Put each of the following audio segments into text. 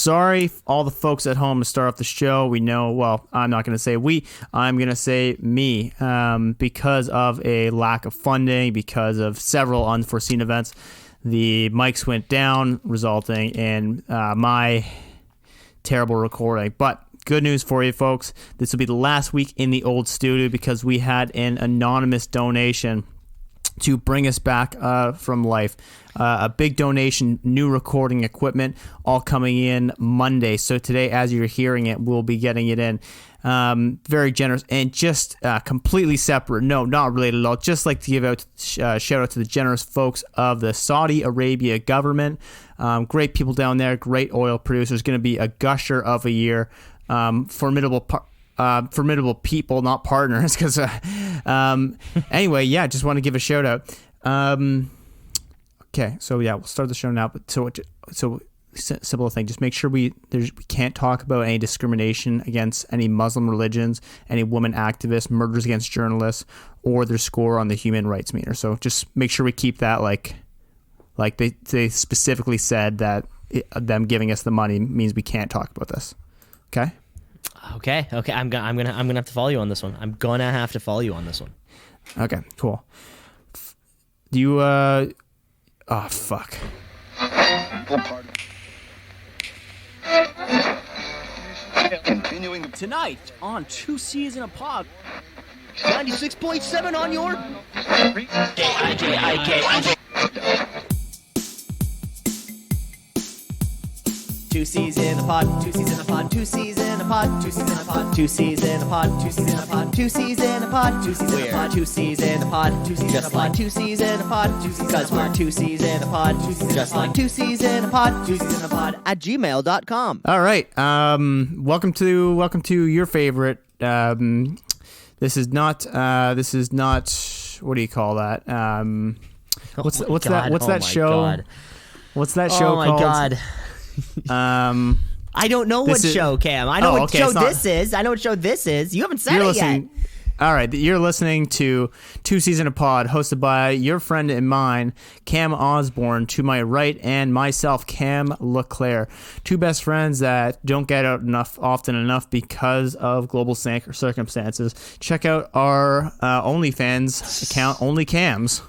sorry, all the folks at home to start off the show. We know, well, I'm not going to say we, I'm going to say me, because of a lack of funding, because of several unforeseen events, the mics went down, resulting in my terrible recording. But good news for you folks, this will be the last week in the old studio because we had an anonymous donation to bring us back from life. A big donation, new recording equipment, all coming in Monday. So today, as you're hearing it, we'll be getting it in. Very generous and just completely separate. No, not related at all. Just like to give out shout out to the generous folks of the Saudi Arabia government. Great people down there, great oil producers. Going to be a gusher of a year. Formidable people, not partners. Because anyway, yeah, just want to give a shout out. Okay, so yeah, we'll start the show now. But so simple thing, just make sure we can't talk about any discrimination against any Muslim religions, any women activists, murders against journalists, or their score on the human rights meter. So just make sure we keep that like they specifically said that them giving us the money means we can't talk about this. Okay. I'm gonna have to follow you on this one. Okay, cool. Do you oh fuck. Continuing tonight on Two C's in a Pod. 96.7 on your Two C's in a pod, two C's in a pod, two C's in a pod, two C's in a pod, two C's in a pod, two C's in a pod, two C's in a pod, two C's in a pod, two C's in a pod, two C's in a pod, two C's in a pod, because we're two C's in a pod, just like two C's in a pod, two C's in a pod at gmail.com. All right. Welcome to your favorite. This is not. What do you call that? What's that show? God. What's that show called? Oh my God. I don't know what show, Cam. I know what show this is. I know what show this is. You haven't said it yet. All right, you're listening to Two C's in a Pod, hosted by your friend and mine, Cam Osborne, to my right, and myself, Cam LeClaire. Two best friends that don't get out often enough because of global circumstances. Check out our OnlyFans account, Only Cams.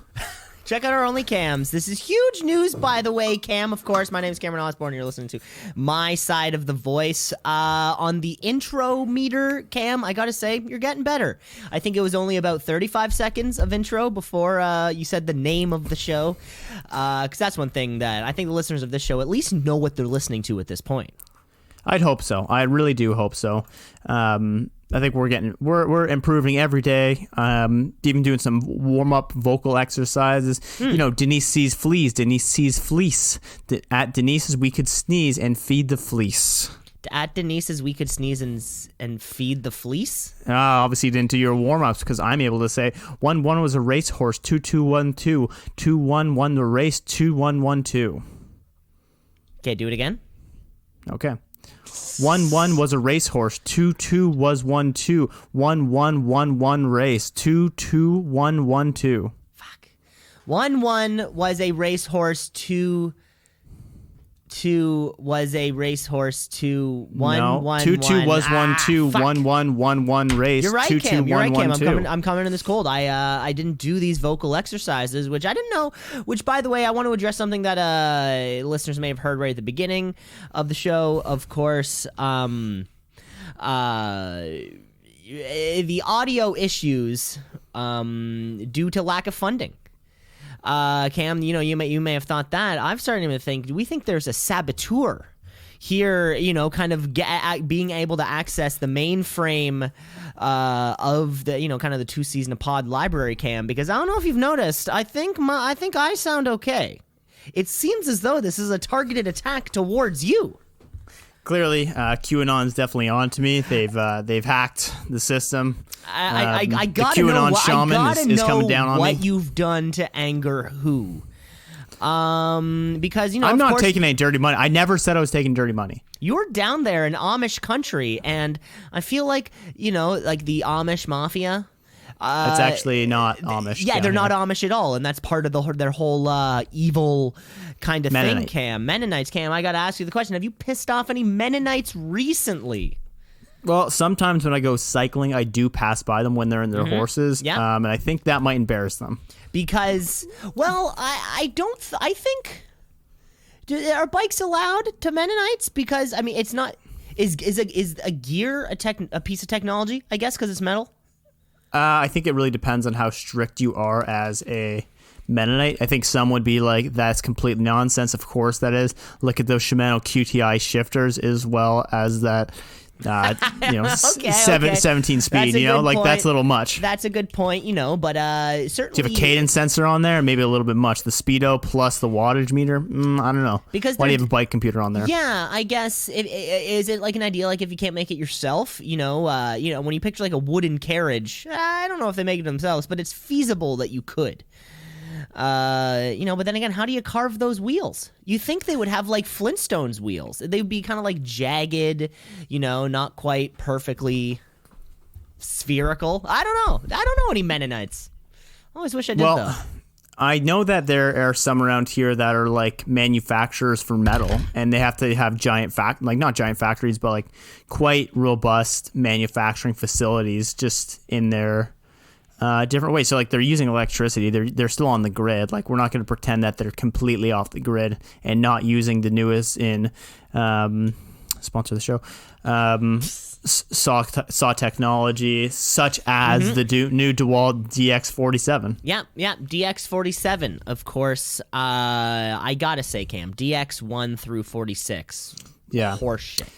Check out our Only Cams. This is huge news, by the way, Cam. Of course, my name is Cameron Osborne. You're listening to my side of the voice. On the intro meter, Cam, I gotta say, you're getting better. I think it was only about 35 seconds of intro before you said the name of the show. Because that's one thing that I think the listeners of this show at least know what they're listening to at this point. I'd hope so. I really do hope so. I think we're improving every day. Even doing some warm up vocal exercises. You know, Denise sees fleas. Denise sees fleece. At Denise's, we could sneeze and feed the fleece. At Denise's, we could sneeze and feed the fleece. Obviously, didn't do your warm ups because I'm able to say 1-1 was a racehorse. 2-2-1-2. 2-1 won the race. 2-1-1-2. Okay, do it again. Okay. 1-1 was a racehorse. 2-2 was 1-2. 1-1-1-1 race. 2-2-1-1-2. Fuck. 1-1 was a racehorse. 2-2 was a racehorse. 2-1-1-1. No. 2-2 was 1-2. 1-1-1-1 race. You're right, 2-2, Cam. You're right, Cam. 1-1-2. I'm coming in this cold. I didn't do these vocal exercises, which I didn't know. Which, by the way, I want to address something that listeners may have heard right at the beginning of the show. Of course, the audio issues due to lack of funding. Cam, you may have thought that. I'm starting to think. Do we think there's a saboteur here? Kind of being able to access the mainframe of the kind of the Two C's in a Pod library, Cam. Because I don't know if you've noticed. I think I sound okay. It seems as though this is a targeted attack towards you. Clearly, QAnon's definitely on to me. They've hacked the system. I gotta the QAnon know, shaman is coming down on me. What you've done to anger who? Because I'm not taking any dirty money. I never said I was taking dirty money. You're down there in Amish country, and I feel like like the Amish mafia. It's actually not Amish. Yeah, down they're not here. Amish at all, and that's part of their whole evil kind of thing. Mennonite. Cam, Mennonites. Cam, I got to ask you the question: have you pissed off any Mennonites recently? Well, sometimes when I go cycling, I do pass by them when they're in their horses. Yeah. And I think that might embarrass them. Because, well, I think are bikes allowed to Mennonites? Because I mean, it's not. Is a gear a piece of technology? I guess because it's metal. I think it really depends on how strict you are as a Mennonite. I think some would be like, that's complete nonsense. Of course that is. Look at those Shimano QTI shifters as well as that, Okay. 17 speed, That's a good like point. that's a little much. That's a good point, but certainly. Do you have a cadence sensor on there? Maybe a little bit much. The speedo plus the wattage meter? I don't know. Because why do you they're- have a bike computer on there? Yeah, I guess is it like an idea like if you can't make it yourself, when you picture like a wooden carriage, I don't know if they make it themselves, but it's feasible that you could. But then again, how do you carve those wheels? You think they would have like Flintstones wheels? They'd be kind of like jagged, not quite perfectly spherical. I don't know any Mennonites. I always wish I did though. I know that there are some around here that are like manufacturers for metal, and they have to have not giant factories, but like quite robust manufacturing facilities just in their different ways. So like they're using electricity. They're still on the grid. Like we're not going to pretend that they're completely off the grid and not using the newest in sponsor the show. Saw technology such as the new DeWalt DX47. Yeah, DX47, of course. I gotta say, Cam, DX1 through 46. Yeah. Horseshit.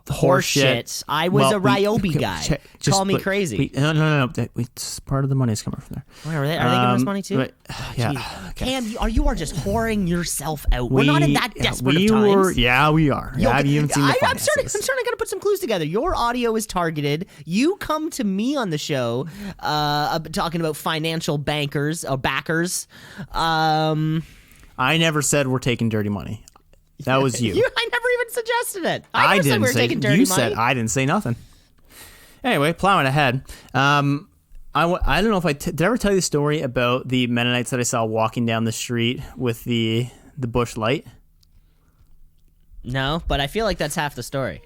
Horseshit. I was a Ryobi guy. Call me crazy. No. It's part of the money is coming from there. Where are they giving us money too? Yeah. Cam, you are just whoring yourself out. We're not in that desperate of times. We are. Yo, Have you even seen the I'm starting finances? to put some clues together. Your audio is targeted. You come to me on the show talking about financial backers. I never said we're taking dirty money. That was you. I never even suggested it. I never said didn't we were say. taking dirty You money. said I didn't say nothing. Anyway, plowing ahead. I don't know if did I ever tell you the story about the Mennonites that I saw walking down the street with the bush light? No, but I feel like that's half the story.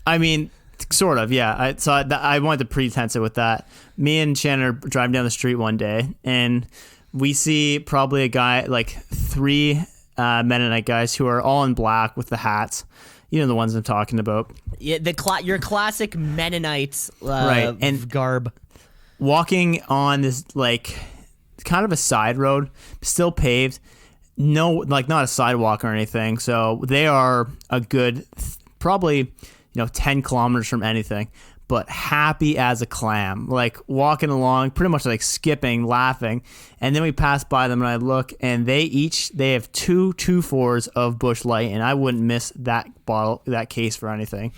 I mean, sort of, yeah. I wanted to pretense it with that. Me and Shannon are driving down the street one day, and we see probably a guy, like 3 Mennonite guys who are all in black with the hats. You know the ones I'm talking about. Yeah, your classic Mennonite Right, and garb. Walking on this, like, kind of a side road, still paved. No, like, not a sidewalk or anything. So they are a good, probably, 10 kilometers from anything, but happy as a clam, like walking along, pretty much like skipping, laughing. And then we pass by them and I look, and they have 2 2.4s of Busch Light, and I wouldn't miss that case for anything.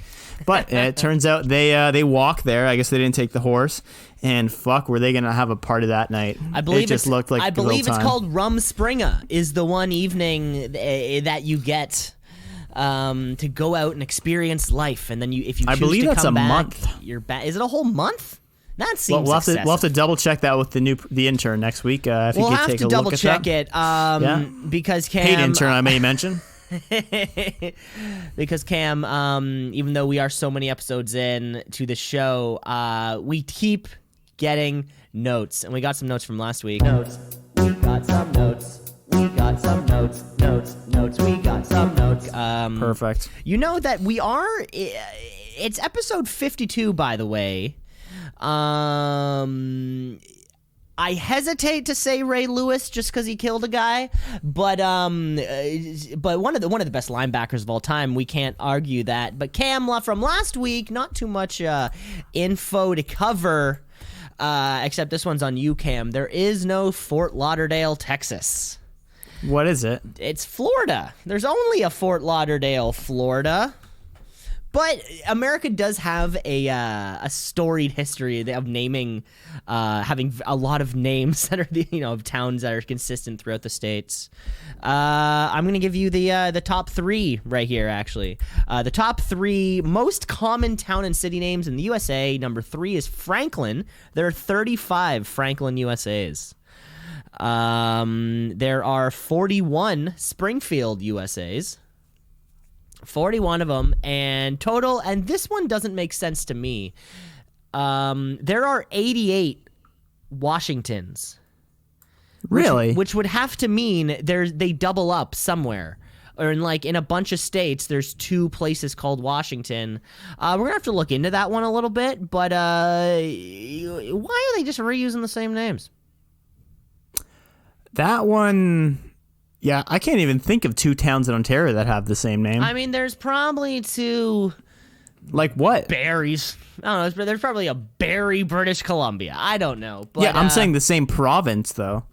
But it turns out they walk there. I guess they didn't take the horse, and fuck, were they gonna have a party that night? I believe it just looked like I a real believe it's time. called Rum Springer. Is the one evening that you get to go out and experience life, and then if you choose believe to that's come a back, month. you're back. Is it a whole month? That seems We'll excessive. have to double check that with the intern next week. If We'll you could have take to a double look at check that. it because Cam. Paid intern, I may mention. Because Cam, even though we are so many episodes in to the show, we keep getting notes, and we got some notes from last week. Notes. We got some notes. We got some notes. Notes. We got some notes. Perfect. You know that we are. It's episode 52, by the way. I hesitate to say Ray Lewis just because he killed a guy, but one of the best linebackers of all time. We can't argue that. But Cam from last week, not too much info to cover, except this one's on you, Cam. There is no Fort Lauderdale, Texas. What is it? It's Florida. There's only a Fort Lauderdale, Florida. But America does have a storied history of naming, having a lot of names that are of towns that are consistent throughout the states. I'm gonna give you the top 3 right here. Actually, the top 3 most common town and city names in the USA. Number 3 is Franklin. There are 35 Franklin, USA's. There are 41 Springfield, USA's. 41 of them, and total, and this one doesn't make sense to me. There are 88 Washingtons. Really? Which would have to mean they double up somewhere. Or in a bunch of states, there's 2 places called Washington. We're going to have to look into that one a little bit, but why are they just reusing the same names? That one... Yeah, I can't even think of 2 towns in Ontario that have the same name. I mean, there's probably 2... Like what? Berries. I don't know. There's probably a Barrie, British Columbia. I don't know. But, yeah, I'm saying the same province, though.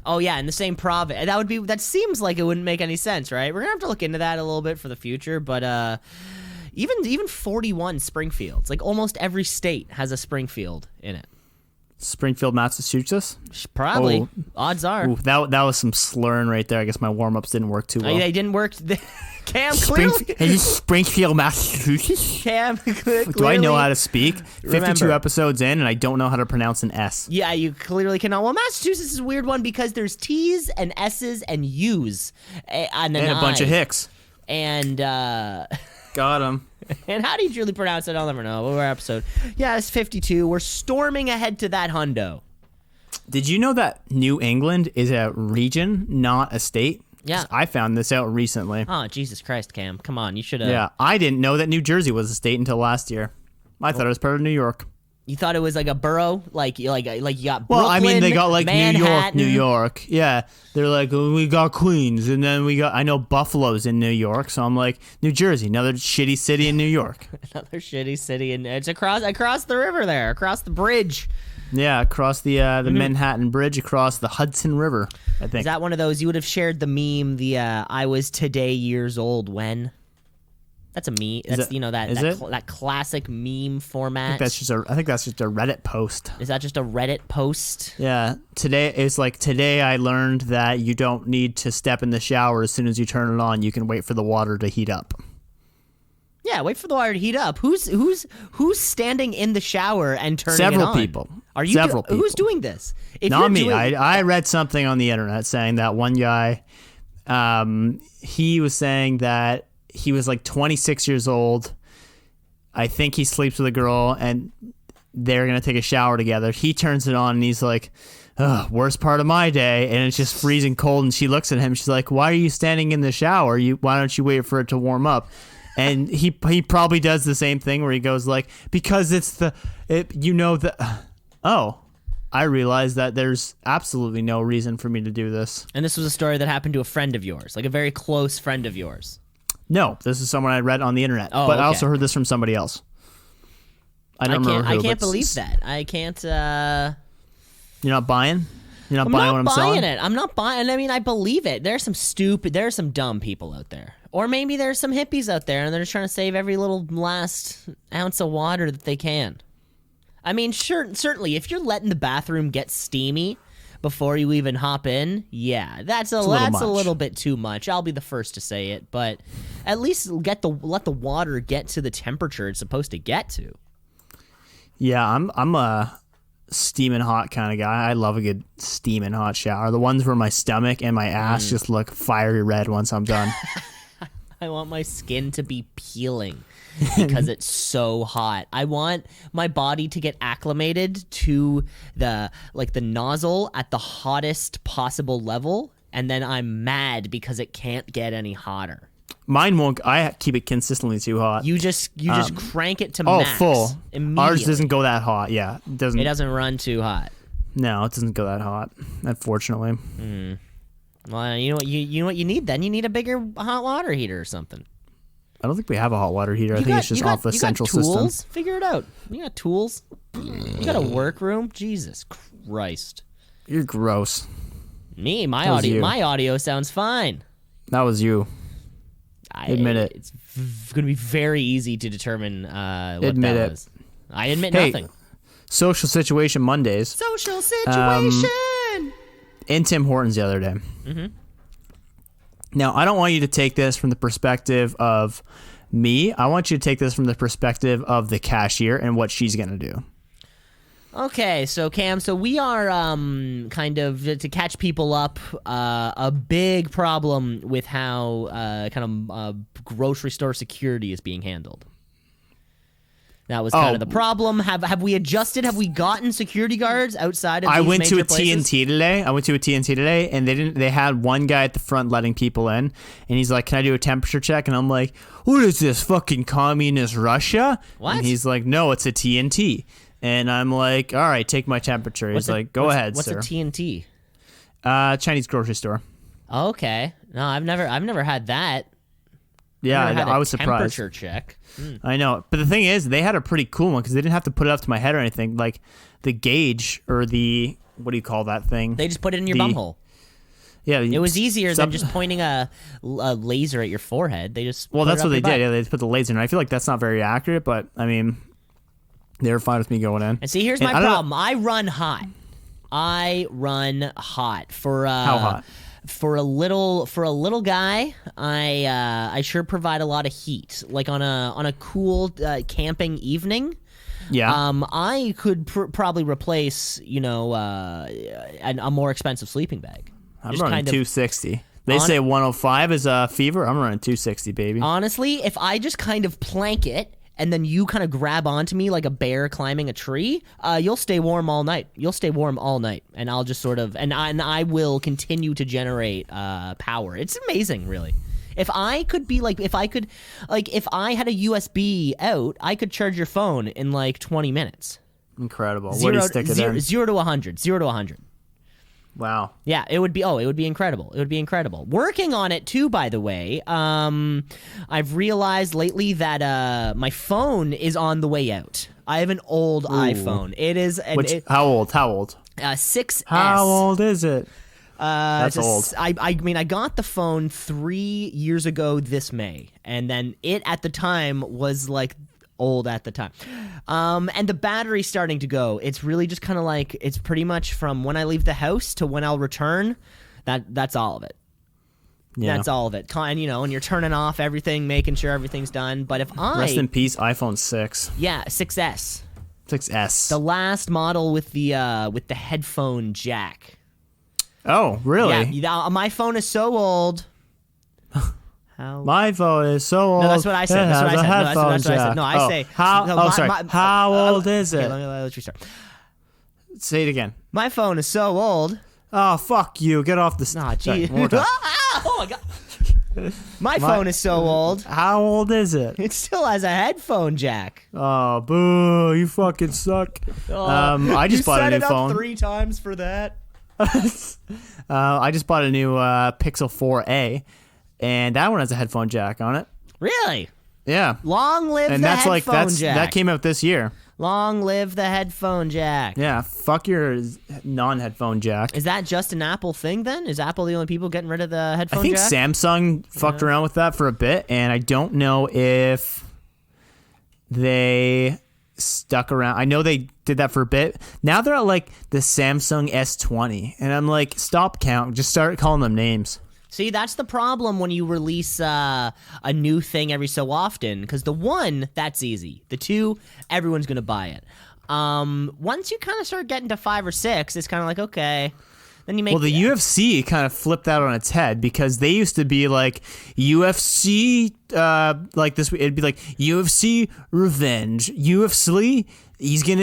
Oh, yeah, in the same province. That seems like it wouldn't make any sense, right? We're going to have to look into that a little bit for the future, but even 41 Springfields. Like, almost every state has a Springfield in it. Springfield, Massachusetts? Probably. Oh. Odds are. Ooh, that was some slurring right there. I guess my warm-ups didn't work too well. They didn't work. Cam, clearly. Is Springfield, Massachusetts? Cam, clearly. Do I know how to speak? 52 Remember. episodes in, and I don't know how to pronounce an S. Yeah, you clearly cannot. Well, Massachusetts is a weird one because there's T's and S's and U's. And And a bunch of Hicks. And, Got him. and how do you truly pronounce it? I'll never know. What episode? Yeah, it's 52. We're storming ahead to that hundo. Did you know that New England is a region, not a state? Yeah. I found this out recently. Oh, Jesus Christ, Cam. Come on. You should have. Yeah, I didn't know that New Jersey was a state until last year. I thought it was part of New York. You thought it was like a borough? Like you got Brooklyn, Well, I mean, they got like Manhattan. New York. Yeah, they're like, oh, we got Queens, and then I know Buffalo's in New York, so I'm like, New Jersey, another shitty city in New York. Another shitty city, and it's across the river there, across the bridge. Yeah, across the Manhattan Bridge, across the Hudson River, I think. Is that one of those? You would have shared the meme, I was today years old when. That's a meme. That's that classic meme format. I think that's just a Reddit post. Is that just a Reddit post? Yeah. Today I learned that you don't need to step in the shower as soon as you turn it on. You can wait for the water to heat up. Yeah, wait for the water to heat up. Who's standing in the shower and turning Several it on? people. Are you Several people. Who's doing this? If Not you're me. doing- I read something on the internet saying that one guy, he was saying that he was like 26 years old. I think he sleeps with a girl and they're going to take a shower together. He turns it on and he's like, oh, worst part of my day. And it's just freezing cold. And she looks at him. She's like, why are you standing in the shower? Why don't you wait for it to warm up? And he probably does the same thing where he goes like, because oh, I realized that there's absolutely no reason for me to do this. And this was a story that happened to a friend of yours, like a very close friend of yours. No, this is someone I read on the internet. Oh, but okay. I also heard this from somebody else. I don't remember who. I can't believe that. I can't. You're not buying? You're not I'm buying not what I'm buying selling? it. I'm not buying. I mean, I believe it. There's some dumb people out there, or maybe there's some hippies out there, and they're just trying to save every little last ounce of water that they can. I mean, certainly, if you're letting the bathroom get steamy before you even hop in, yeah, that's a little bit too much. I'll be the first to say it, but at least let the water get to the temperature it's supposed to get to. Yeah, I'm a steaming hot kind of guy. I love a good steaming hot shower. The ones where my stomach and my ass just look fiery red once I'm done. I want my skin to be peeling because it's so hot. I want my body to get acclimated to the nozzle at the hottest possible level, and then I'm mad because it can't get any hotter. Mine won't. I keep it consistently too hot. You just crank it to max. Full. Immediately. Ours doesn't go that hot. Yeah, it doesn't. It doesn't run too hot. No, it doesn't go that hot. Unfortunately. Well, you know what you need then? You need a bigger hot water heater or something. I don't think we have a hot water heater. I think it's just off the central you got tools? system. Figure it out. You got tools? You got a workroom? Jesus Christ. You're gross. Me, my That was audio, you. my audio sounds fine. That was you. Admit it. It's going to be very easy to determine what Admit that it. was. I admit Hey, nothing. Social situation Mondays Social situation. in Tim Hortons the other day. Mm-hmm. Now, I don't want you to take this from the perspective of me. I want you to take this from the perspective of the cashier and what she's going to do. Okay, so Cam, we are kind of to catch people up. A big problem with how grocery store security is being handled. That was kind of the problem. Have we adjusted? Have we gotten security guards outside of? I these went to major a places? TNT today. And they had one guy at the front letting people in, and he's like, "Can I do a temperature check?" And I'm like, "What is this, fucking communist Russia?" What? And he's like, "No, it's a TNT." And I'm like, "All right, take my temperature." He's like, "Go ahead, what's sir." What's a TNT? Chinese grocery store. Okay, no, I've never had that. Yeah, Never had I a was surprised. Temperature check. I know, but the thing is, they had a pretty cool one because they didn't have to put it up to my head or anything. Like the gauge or the what do you call that thing? They just put it in your The- bumhole. Yeah, It was easier than just pointing a laser at your forehead. They just Well, put that's it up what they your butt. did. Yeah, they put the laser in. I feel like that's not very accurate, but I mean, they were fine with me going in. And see, here's And my I don't- problem. I run hot for How hot? For a little guy. I sure provide a lot of heat. Like on a cool camping evening. Yeah. I could probably replace a more expensive sleeping bag. I'm Just running kind of- 260. They say 105 is a fever. I'm running 260, baby. Honestly, if I just kind of plank it and then you kind of grab onto me like a bear climbing a tree, you'll stay warm all night. You'll stay warm all night, and I'll just sort of and I will continue to generate power. It's amazing, really. If I had a USB out, I could charge your phone in like 20 minutes. Incredible. What do you stick it in? 0 to 100. 0 to 100. Wow. Yeah, it would be incredible. It would be incredible. Working on it too, by the way. I've realized lately that my phone is on the way out. I have an old iPhone. It is How old? 6S. How old is it? That's old. I mean, I got the phone 3 years ago this May, and then it at the time was like old at the time. And the battery's starting to go. It's really just kind of like, it's pretty much from when I leave the house to when I'll return. That's all of it. Yeah. That's all of it. And you're turning off everything, making sure everything's done. But if Rest in peace, iPhone 6. 6S, 6S. the last model with the headphone jack. Oh, really? Yeah, my phone is so old. How? My phone is so old. No, that's what I said. It That's what has I a said. No, headphone that's what I said. jack. No, I say. How? No, Oh, sorry. How old is it? Let's restart. Say it again. My phone is so old. Oh, fuck you. Get off the... Nah, Sorry, geez. one more time. Oh my god. My phone is so old. How old is it? It still has a headphone jack. Oh, boo. You fucking suck. I just bought a new phone. 3 times for that. I just bought a new Pixel 4a, and that one has a headphone jack on it. Really? Yeah. Long live And the that's headphone jack. that came out this year. Long live the headphone jack. Yeah, fuck your non-headphone jack. Is that just an Apple thing then? Is Apple the only people getting rid of the headphone I think jack? Samsung fucked around with that for a bit, and I don't know if they stuck around. I know they did that for a bit. Now they're at like the Samsung S20, and I'm like, stop count. Just start calling them names. See, that's the problem when you release a new thing every so often, because the 1, that's easy. The 2, everyone's going to buy it. Once you kind of start getting to 5 or 6, it's kind of like, okay. Then you make... Well, the UFC kind of flipped that on its head because they used to be like UFC, like this. It'd be like UFC Revenge. UFC, he's going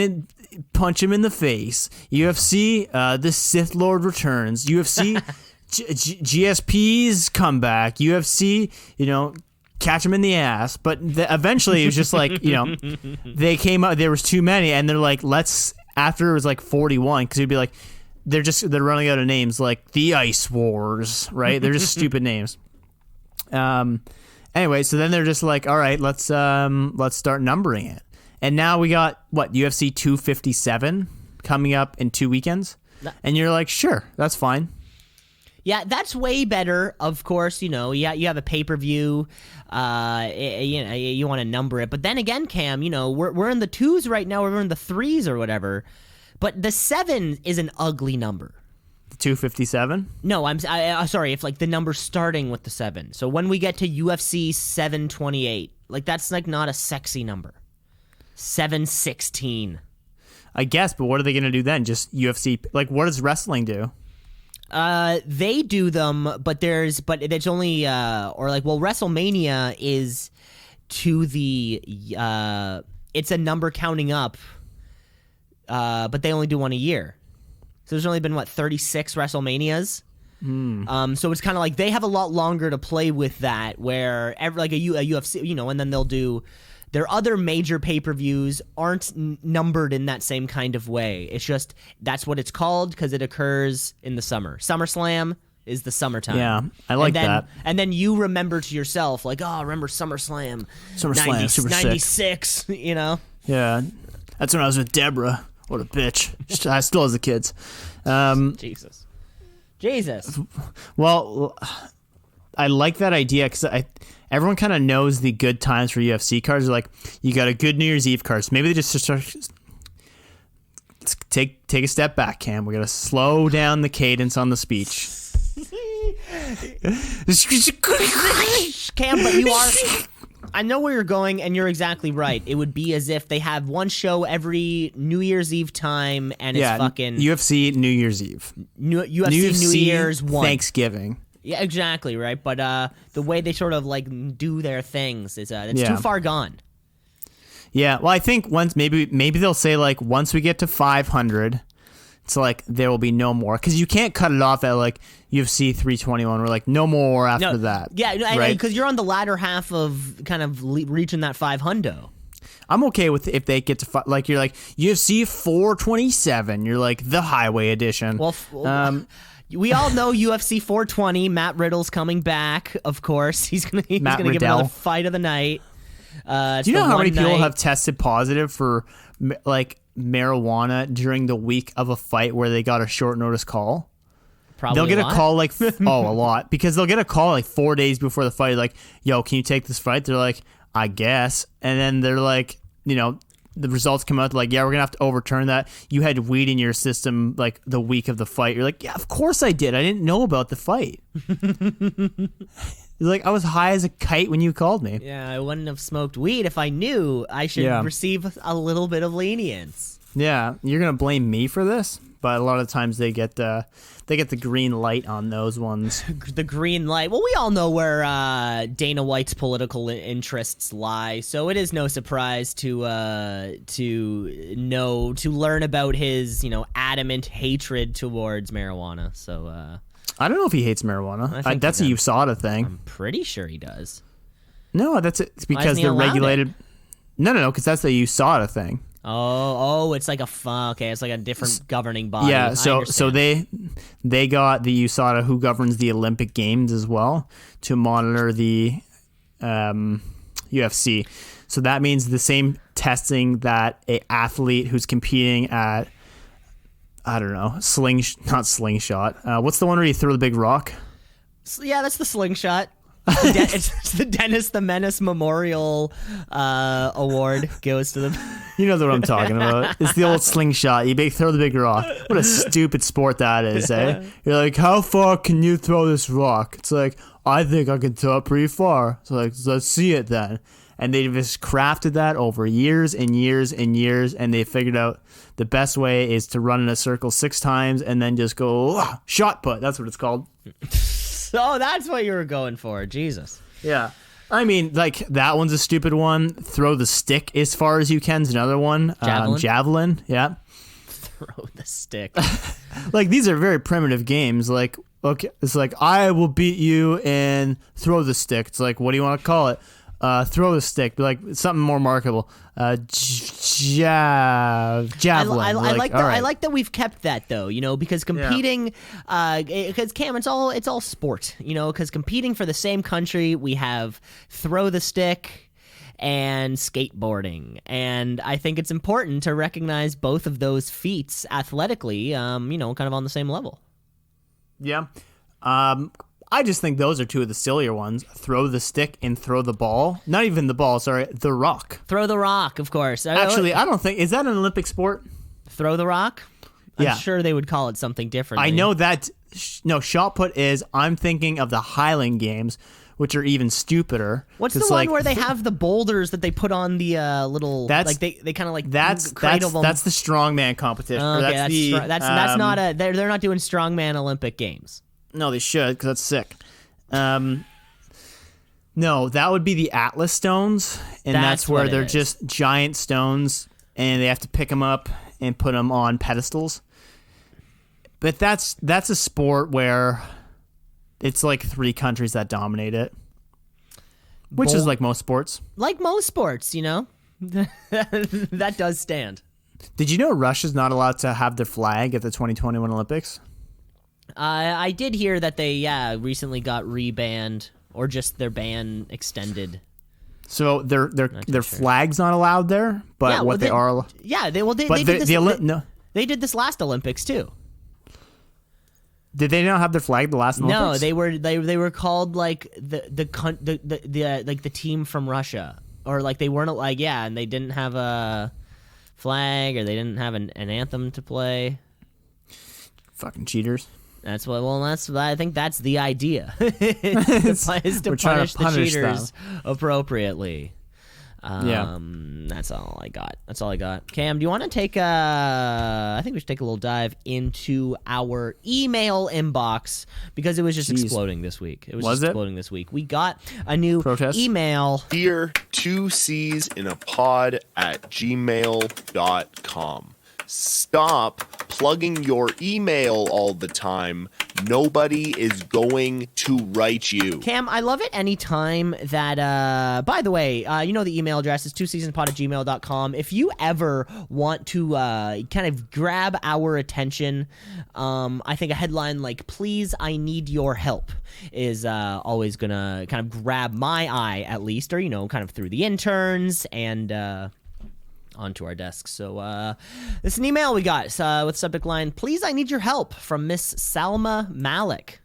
to punch him in the face. UFC, the Sith Lord returns. UFC... GSP's comeback, UFC, catch him in the ass. But eventually it was just like, they came out, there was too many, and they're like, after it was like 41, because it'd be like, they're running out of names, like the Ice Wars, right? They're just stupid names. Anyway, so then they're just like, all right, let's start numbering it. And now we got, UFC 257 coming up in 2 weekends? And you're like, sure, that's fine. Yeah, that's way better. Of course, you have a pay-per-view. You want to number it, but then again, Cam, we're in the 2s right now. We're in the 3s or whatever. But the 7 is an ugly number. 257. No, I'm sorry. If like the number starting with the 7. So when we get to UFC 728, like that's like not a sexy number. 716. I guess, but what are they going to do then? Just UFC? Like, what does wrestling do? They do them, but it's only WrestleMania is to the it's a number counting up, but they only do one a year. So there's only been 36 WrestleManias. So it's kind of like they have a lot longer to play with that. Where a UFC, and then they'll do. Their other major pay-per-views aren't numbered in that same kind of way. It's just that's what it's called because it occurs in the summer. SummerSlam is the summertime. Yeah, I like that. And then you remember to yourself, like, oh, remember SummerSlam. SummerSlam, super sick. 96, Yeah, that's when I was with Deborah. What a bitch. I still as the kids. Jesus. Well, I like that idea because everyone kind of knows the good times for UFC cards. They're like, you got a good New Year's Eve card. So maybe they just start, take a step back, Cam. We got to slow down the cadence on the speech. Cam, but you are... I know where you're going, and you're exactly right. It would be as if they have one show every New Year's Eve time, and it's fucking... UFC New Year's Eve. UFC New Year's 1. Thanksgiving. Yeah, exactly, right? But the way they sort of like do their things is it's too far gone. Yeah, well, I think once maybe they'll say like once we get to 500, it's like there will be no more because you can't cut it off at like UFC 321. We're like no more after that. Yeah, right? Because you're on the latter half of kind of reaching that 500. I'm okay with if they get to like you're like UFC 427. You're like the Highway Edition. Well. We all know UFC 420. Matt Riddle's coming back, of course. He's gonna give another fight of the night. Do you know how many people have tested positive for like marijuana during the week of a fight where they got a short notice call? Probably they'll get a call like a lot because they'll get a call like 4 days before the fight, like, "Yo, can you take this fight?" They're like, "I guess," and then they're like, the results come out like, yeah, we're gonna have to overturn that. You had weed in your system like the week of the fight. You're like, yeah, of course I did. I didn't know about the fight. You're like, I was high as a kite when you called me. Yeah, I wouldn't have smoked weed if I knew I should receive a little bit of lenience. Yeah, you're gonna blame me for this, but a lot of times they get the green light on those ones. The green light. Well, we all know where Dana White's political interests lie, so it is no surprise to learn about his adamant hatred towards marijuana. So I don't know if he hates marijuana. That's a USADA thing. I'm pretty sure he does. No, it's because they're regulated. No, because that's the USADA thing. Oh, it's like it's like a different governing body. Yeah, so they got the USADA, who governs the Olympic Games as well, to monitor the UFC. So that means the same testing that a athlete who's competing at, I don't know, not slingshot. What's the one where you throw the big rock? Yeah, that's the slingshot. It's the Dennis the Menace Memorial Award goes to the... You know what I'm talking about. It's the old slingshot. You throw the big rock. What a stupid sport that is, eh? You're like, how far can you throw this rock? It's like, I think I can throw it pretty far. So like, let's see it then. And they've just crafted that over years and years and years, and they figured out the best way is to run in a circle 6 times and then just go, shot put. That's what it's called. Oh, that's what you were going for. Jesus. Yeah. I mean, like, that one's a stupid one. Throw the stick as far as you can is another one. Javelin, yeah. Throw the stick. Like, these are very primitive games. Like, okay, it's like, I will beat you in throw the stick. It's like, what do you want to call it? Throw the stick. Be like, something more marketable. Javelin. I like that we've kept that though, because competing, because Cam, it's all sport, because competing for the same country, we have throw the stick and skateboarding, and I think it's important to recognize both of those feats athletically, kind of on the same level. Yeah. I just think those are two of the sillier ones. Throw the stick and throw the ball. Not even the ball, sorry, the rock. Throw the rock, of course. Actually, I don't think, is that an Olympic sport? Throw the rock? Yeah. I'm sure they would call it something different. I know that, no, shot put is, I'm thinking of the Highland Games, which are even stupider. What's the one where they have the boulders that they put on the little, like they kind of like cradle them? That's the strongman competition. Okay, that's not a, they're not doing strongman Olympic Games. No, they should, because that's sick. No, that would be the Atlas stones, and that's where they're just giant stones, and they have to pick them up and put them on pedestals. But that's a sport where it's like 3 countries that dominate it, which is like most sports. Like most sports, you know? That does stand. Did you know Russia's not allowed to have their flag at the 2021 Olympics? I did hear that they, recently got rebanned, or just their ban extended. So their flag's not allowed there, but they are. Yeah, they did this last Olympics too. Did they not have their flag the last Olympics? No, they were called like the team from Russia, or like they weren't like and they didn't have a flag, or they didn't have an anthem to play. Fucking cheaters. I think that's the idea. is to punish the cheaters appropriately. That's all I got. Cam, do you want to take I think we should take a little dive into our email inbox, because it was just exploding this week. Exploding this week. We got a new email. Dear 2csinapod@gmail.com. Stop plugging your email all the time. Nobody is going to write you. Cam, I love it anytime that, by the way, you know the email address is 2seasonspod@gmail.com. If you ever want to kind of grab our attention, I think a headline like, "Please, I need your help," is always going to kind of grab my eye, at least, or, kind of through the interns and onto our desks. So this is an email we got with subject line, "Please, I need your help," from Miss Salma Malik,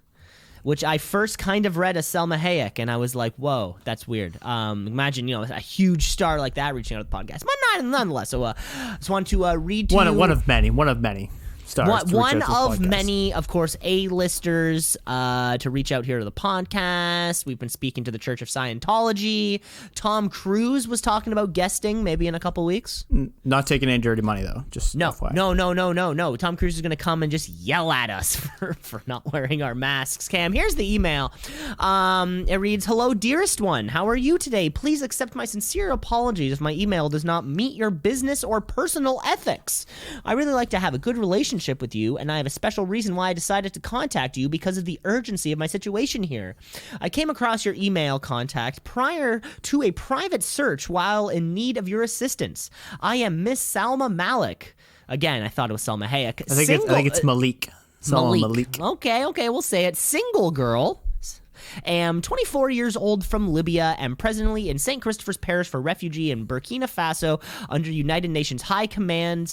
which I first kind of read as Selma Hayek, and I was like, whoa, that's weird. Imagine, a huge star like that reaching out to the podcast. But nonetheless, so I just want to read to you. One of many stars. One of many, of course, A-listers to reach out here to the podcast. We've been speaking to the Church of Scientology. Tom Cruise was talking about guesting maybe in a couple weeks. Not taking any dirty money, though. Just no. FYI. No. Tom Cruise is going to come and just yell at us for not wearing our masks. Cam, here's the email. It reads, "Hello, dearest one. How are you today? Please accept my sincere apologies if my email does not meet your business or personal ethics. I really like to have a good relationship with you, and I have a special reason why I decided to contact you, because of the urgency of my situation here. I came across your email contact prior to a private search while in need of your assistance. I am Miss Salma Malik." Again, I thought it was Salma Hayek. I think it's Malik. Malik. Okay, we'll say it. Single girl. Am 24 years old from Libya, am presently in St. Christopher's Parish for Refugee in Burkina Faso under United Nations High Commission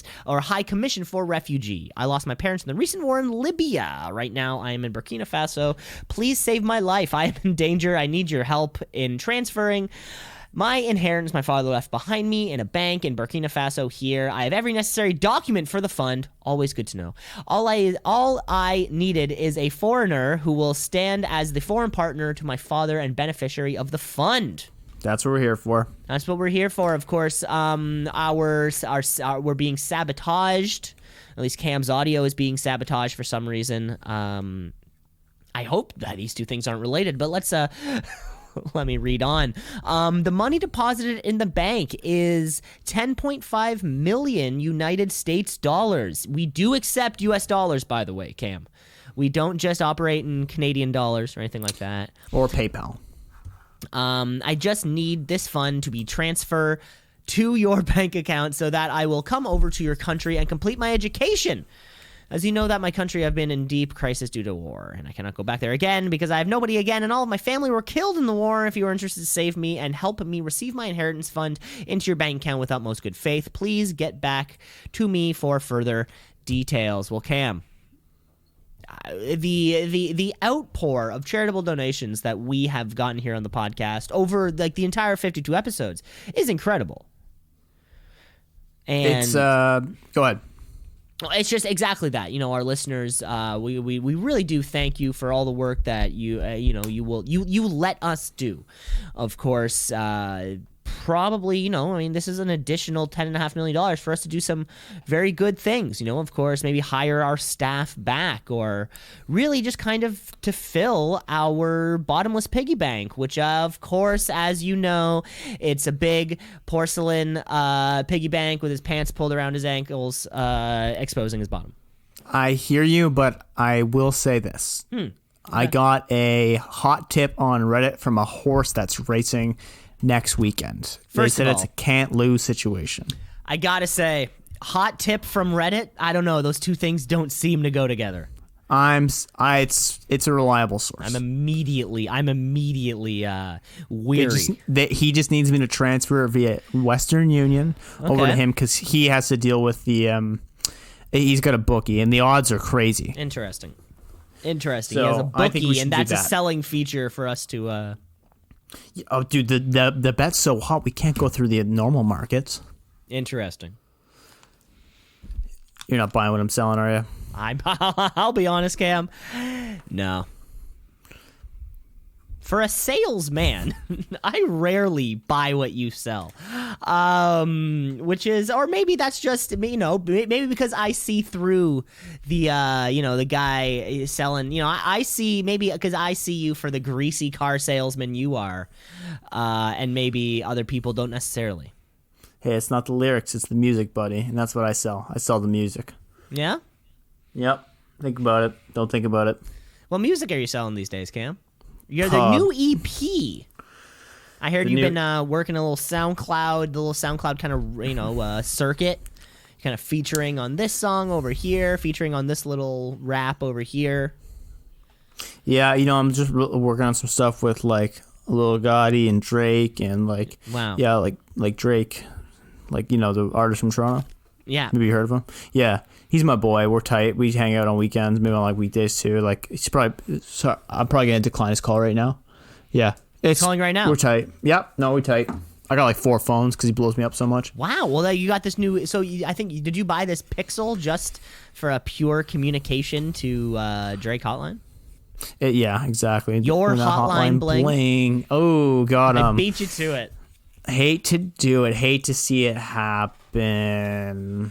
for Refugee. I lost my parents in the recent war in Libya. Right now, I am in Burkina Faso. Please save my life. I am in danger. I need your help in transferring my inheritance my father left behind me in a bank in Burkina Faso here. I have every necessary document for the fund. Always good to know. All I needed is a foreigner who will stand as the foreign partner to my father and beneficiary of the fund. That's what we're here for. That's what we're here for, of course. We're being sabotaged. At least Cam's audio is being sabotaged for some reason. I hope that these two things aren't related, but let's let me read on. The money deposited in the bank is 10.5 million United States dollars. We do accept US dollars, by the way, Cam. We don't just operate in Canadian dollars or anything like that. Or PayPal. I just need this fund to be transferred to your bank account so that I will come over to your country and complete my education. As you know that my country have been in deep crisis due to war, and I cannot go back there again because I have nobody again, and all of my family were killed in the war. If you are interested to save me and help me receive my inheritance fund into your bank account with utmost good faith, please get back to me for further details. Well, Cam, the outpour of charitable donations that we have gotten here on the podcast over like the entire 52 episodes is incredible. And It's go ahead. it's just exactly that. You know, our listeners, we really do thank you for all the work that you let us do. Of course, probably, you know, I mean, this is an additional $10.5 million for us to do some very good things. You know, of course, maybe hire our staff back, or really just kind of to fill our bottomless piggy bank, which, of course, as you know, it's a big porcelain piggy bank with his pants pulled around his ankles, exposing his bottom. I hear you, but I will say this. I got a hot tip on Reddit from a horse that's racing next weekend. They First said of it's a all, can't lose situation. I gotta say, hot tip from Reddit. I don't know; those two things don't seem to go together. It's a reliable source. I'm immediately weary. He just needs me to transfer it via Western Union over to Okay. him because he has to deal with the. He's got a bookie, and the odds are crazy. Interesting. He has So, a I think we bookie, should and do that's a that. selling feature for us to. Oh, dude, the bet's so hot we can't go through the normal markets. Interesting. You're not buying what I'm selling, are you? I'll be honest, Cam. No. For a salesman, I rarely buy what you sell. Which is, or maybe that's just, you know, maybe because I see through the, the guy selling, you know, I see, maybe because I see you for the greasy car salesman you are, and maybe other people don't necessarily. Hey, it's not the lyrics, it's the music, buddy, and that's what I sell. I sell the music. Yeah? Yep. Think about it. Don't think about it. What music are you selling these days, Cam? You're the new EP. I heard you've been working the little SoundCloud kind of, circuit, kind of featuring on this song over here, featuring on this little rap over here. Yeah, you know, I'm just working on some stuff with like Lil Gotti and Drake and like, Wow. yeah, like Drake, like, you know, the artist from Toronto. Yeah. Maybe you heard of him? Yeah, he's my boy. We're tight. We hang out on weekends, maybe on like weekdays too. Like he's probably. Sorry, I'm probably gonna decline his call right now. Yeah, it's calling right now? We're tight. Yep. No, we're tight. I got like 4 phones because he blows me up so much. Wow. Well, you got this new. So I think did you buy this Pixel just for a pure communication to Drake hotline? Yeah, exactly. Your When that hotline bling. Oh God, I beat you to it. hate to do it. Hate to see it happen.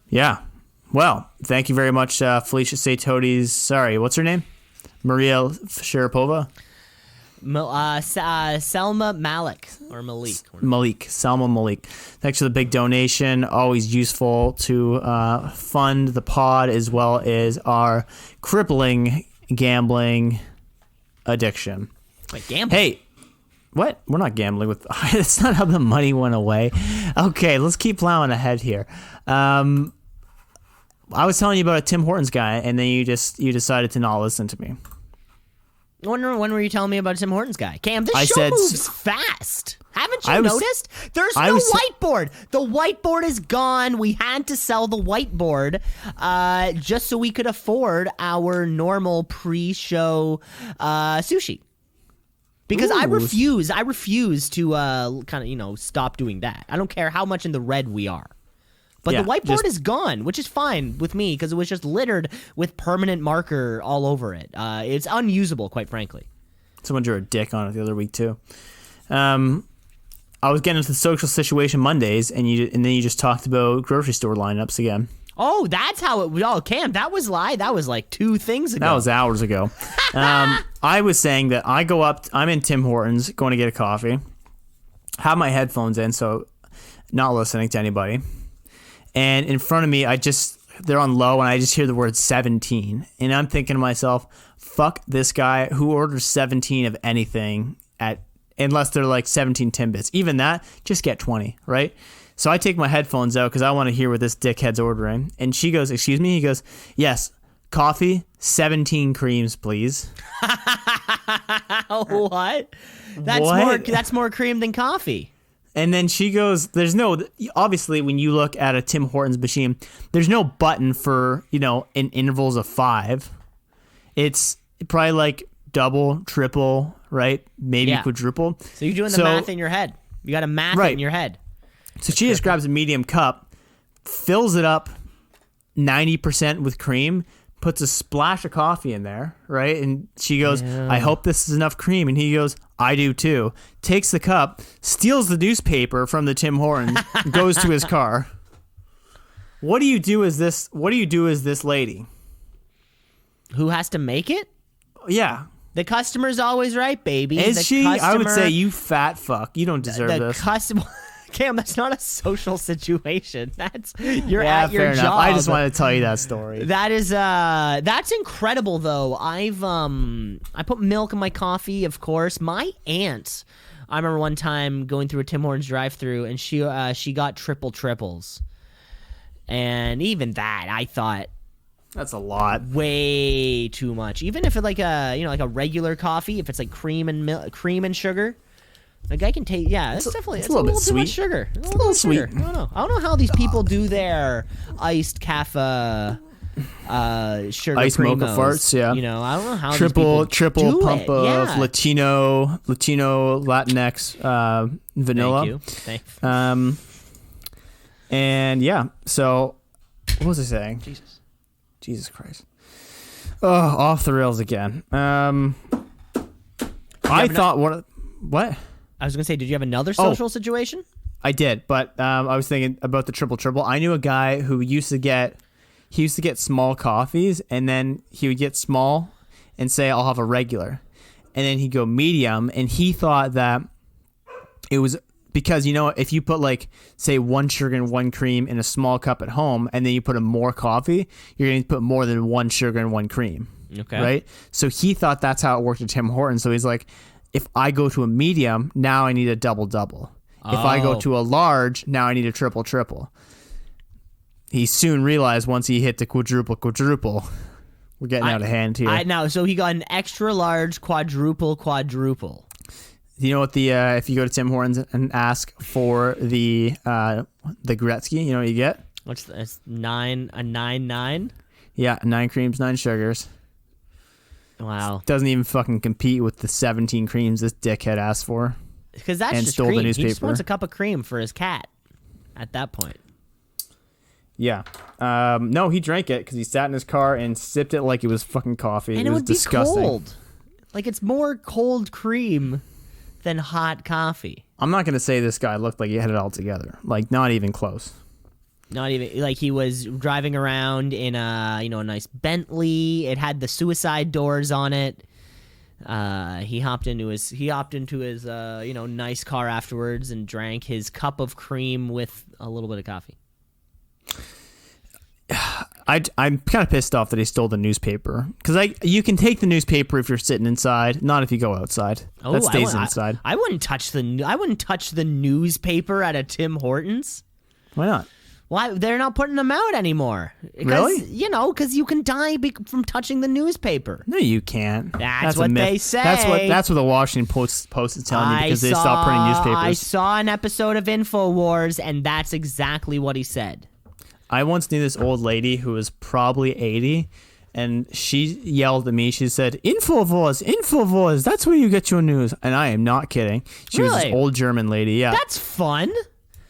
Yeah. Well, thank you very much, Felicia Saitodes. Sorry, what's her name? Maria Sharapova? Selma Malik or Malik. Salma Malik. Thanks for the big donation. Always useful to fund the pod as well as our crippling gambling addiction. Wait, gambling? Hey, what? We're not gambling with. That's not how the money went away. Okay, let's keep plowing ahead here. I was telling you about a Tim Hortons guy, and then you decided to not listen to me. When were you telling me about Tim Hortons guy? Cam, this I show said- moves fast. Haven't you I was- noticed? There's I no was- whiteboard. The whiteboard is gone. We had to sell the whiteboard just so we could afford our normal pre-show sushi. Because I Ooh. refuse to kind of, stop doing that. I don't care how much in the red we are. But Yeah, the whiteboard just- is gone, which is fine with me because it was just littered with permanent marker all over it. It's unusable, quite frankly. Someone drew a dick on it the other week too. I was getting into the social situation Mondays, and then you just talked about grocery store lineups again. Oh, that's how it. Oh, Cam, that was like 2 things ago. That was hours ago. I was saying that I go up. I'm in Tim Hortons going to get a coffee. Have my headphones in, so not listening to anybody. And in front of me, they're on low, and I just hear the word 17. And I'm thinking to myself, fuck this guy who orders 17 of anything unless they're like 17 Timbits. Even that, just get 20, right? So I take my headphones out because I want to hear what this dickhead's ordering. And she goes, excuse me? He goes, yes, coffee, 17 creams, please. Oh, what? What? That's more cream than coffee. And then she goes, there's no, obviously when you look at a Tim Hortons machine, there's no button for, in intervals of 5. It's probably like double, triple, right? Maybe quadruple. So you're doing the math in your head. You got to math it in your head. So she just grabs a medium cup, fills it up 90% with cream, puts a splash of coffee in there, right? And she goes, I hope this is enough cream. And he goes, I do too. Takes the cup, steals the newspaper from the Tim Hortons, goes to his car. What do you do as this lady? Who has to make it? Yeah. The customer's always right, baby. Is the she? I would customer- say you fat fuck. You don't deserve the this. customer. Cam, that's not a social situation. That's you're Yeah, at your fair job. enough. I just wanted to tell you that story. That is that's incredible though. I put milk in my coffee, of course. My aunt, I remember one time going through a Tim Hortons drive-through and she got triple triples. And even that, I thought That's a lot. way too much. Even if it's like a regular coffee, if it's like cream and sugar. Like I can taste, it's definitely it's a little bit too much sweet. sugar. It's a little sweet. I don't know. I don't know how these people do their iced cafe, sugar Iced mocha primos. farts, yeah. I don't know how Triple these people do pump it. of Yeah. Latino Latinx vanilla. Thank you. And yeah. So what was I saying? Jesus Christ. Oh, off the rails again. I thought what? I was gonna say, did you have another social situation? I did, but I was thinking about the triple. I knew a guy who used to get small coffees, and then he would get small and say, I'll have a regular. And then he'd go medium, and he thought that it was because, if you put like, say, 1 sugar and 1 cream in a small cup at home, and then you put in more coffee, you're going to put more than 1 sugar and 1 cream. Okay. Right? So he thought that's how it worked at Tim Hortons. So he's like, if I go to a medium, now I need a double. If I go to a large, now I need a triple. He soon realized once he hit the quadruple, we're getting out of hand here. I know. So he got an extra large quadruple. You know what if you go to Tim Hortons and ask for the Gretzky, you know what you get? What's this? 9? Yeah, 9 creams, 9 sugars. Wow. Doesn't even fucking compete with the 17 creams this dickhead asked for. Because that's And just stole the cream. He just newspaper. wants a cup of cream for his cat. At that point. Yeah. No, he drank it because he sat in his car and sipped it like it was fucking coffee. And it was would disgusting. be cold. Like it's more cold cream than hot coffee. I'm not gonna say this guy looked like he had it all together. Like not even close. Not even like he was driving around in a nice Bentley. It had the suicide doors on it. He hopped into his nice car afterwards and drank his cup of cream with a little bit of coffee. I'm kind of pissed off that he stole the newspaper because you can take the newspaper if you're sitting inside, not if you go outside. That stays inside. I wouldn't touch the newspaper at a Tim Hortons. Why not? Why they're not putting them out anymore? Really? Because you can die from touching the newspaper. No, you can't. That's a what myth. they say. That's what the Washington Post is telling you because they stopped printing newspapers. I saw an episode of InfoWars, and that's exactly what he said. I once knew this old lady who was probably 80, and she yelled at me. She said, "InfoWars, that's where you get your news." And I am not kidding. She was this Really? old German lady. Yeah, That's fun.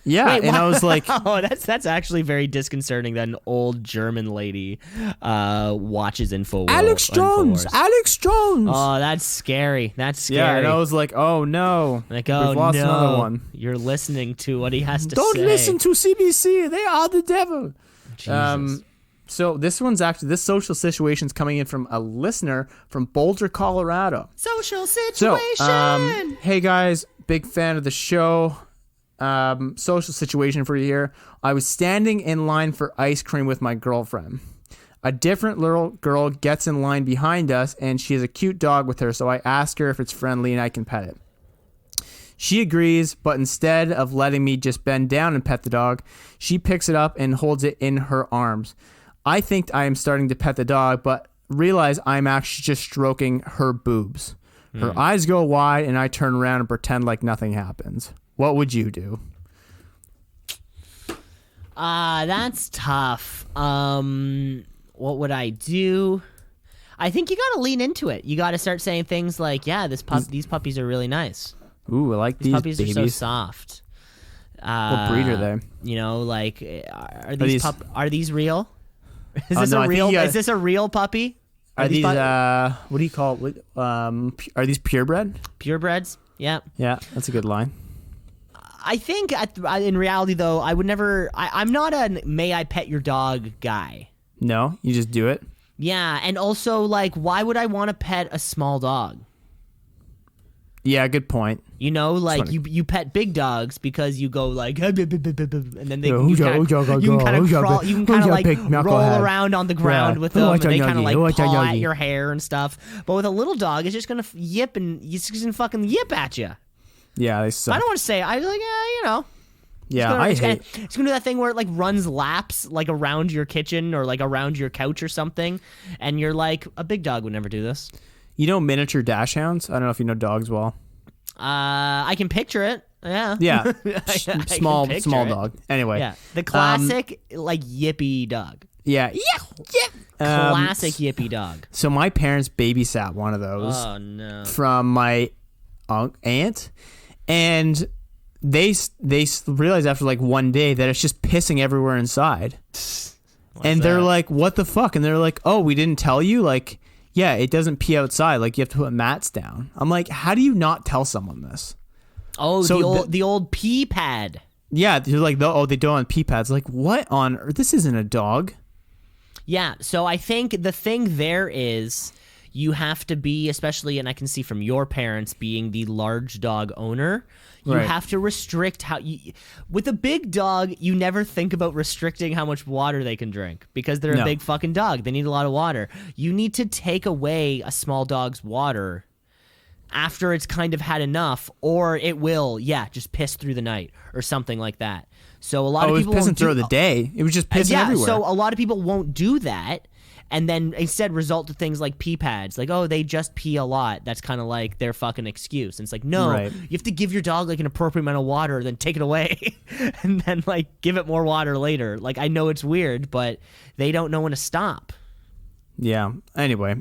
yeah. Wait, and I was like, oh, that's actually very disconcerting that an old German lady watches InfoWars. Alex Jones. Oh, that's scary. That's scary. Yeah, and I was like, oh no, like, oh we've lost no, another one. You're listening to what he has to Don't say. listen to CBC. They are the devil. Jesus. So this social situation's coming in from a listener from Boulder, Colorado. Social So, situation. hey guys, big fan of the show. Social situation for you here. I was standing in line for ice cream with my girlfriend. A different little girl gets in line behind us, and she has a cute dog with her, so I ask her if it's friendly and I can pet it. She agrees, but instead of letting me just bend down and pet the dog, she picks it up and holds it in her arms. I think I am starting to pet the dog, but realize I'm actually just stroking her boobs. Her eyes go wide, and I turn around and pretend like nothing happens. What would you do? That's tough. What would I do? I think you gotta lean into it. You gotta start saying things like, "Yeah, these puppies are really nice. Ooh, I like these Puppies babies. are so soft." What breed are they? You know, like, are these- these real? Is this no, I a think real? you gotta- Is this a real puppy? Are these pu- what do you call it? Are these purebred? purebreds? Yeah. Yeah, that's a good line. I think in reality, though, I would never. I'm not a "may I pet your dog" guy. No, you just do it. Yeah, and also, like, why would I want to pet a small dog? Yeah, good point. You know, like funny. you pet big dogs because you go like, and then they Yeah, you kind of crawl, you can kind of like roll around on the ground Yeah. with them, and they kind of like paw Yogi. at your hair and stuff. But with a little dog, it's just gonna yip and it's just gonna fucking yip at you. Yeah, they I suck. don't want to say. I was like, you know. Yeah, I hate. It's gonna do that thing where it like runs laps like around your kitchen or like around your couch or something, and you're like, a big dog would never do this. You know miniature dachshunds? I don't know if you know dogs well. I can picture it. Yeah. Yeah, I can small picture it. dog. Anyway, Yeah, the classic like yippy dog. yeah. Classic yippy dog. So my parents babysat one of those Oh no. from my aunt, and they realized after like one day that it's just pissing everywhere inside. And they're that? like, "What the fuck?" And they're like, "Oh, we didn't tell you." Like, yeah, it doesn't pee outside. Like, you have to put mats down. I'm like, how do you not tell someone this? Oh, So the old pee pad. Yeah, they're like, oh, they don't have pee pads. Like, what on earth? This isn't a dog. Yeah, so I think the thing there is you have to be, especially, and I can see from your parents being the large dog owner, you Right. have to restrict how you. With a big dog, you never think about restricting how much water they can drink because they're No. a big fucking dog. They need a lot of water. You need to take away a small dog's water after it's kind of had enough, or it will, just piss through the night or something like that. So a lot Oh, of it was people pissing won't through the day. It was just pissing everywhere. So a lot of people won't do that, and then instead result to things like pee pads. Like, oh, they just pee a lot. That's kind of like their fucking excuse. And it's like, no, Right. you have to give your dog like an appropriate amount of water, then take it away, and then like give it more water later. Like, I know it's weird, but they don't know when to stop. Yeah. Anyway,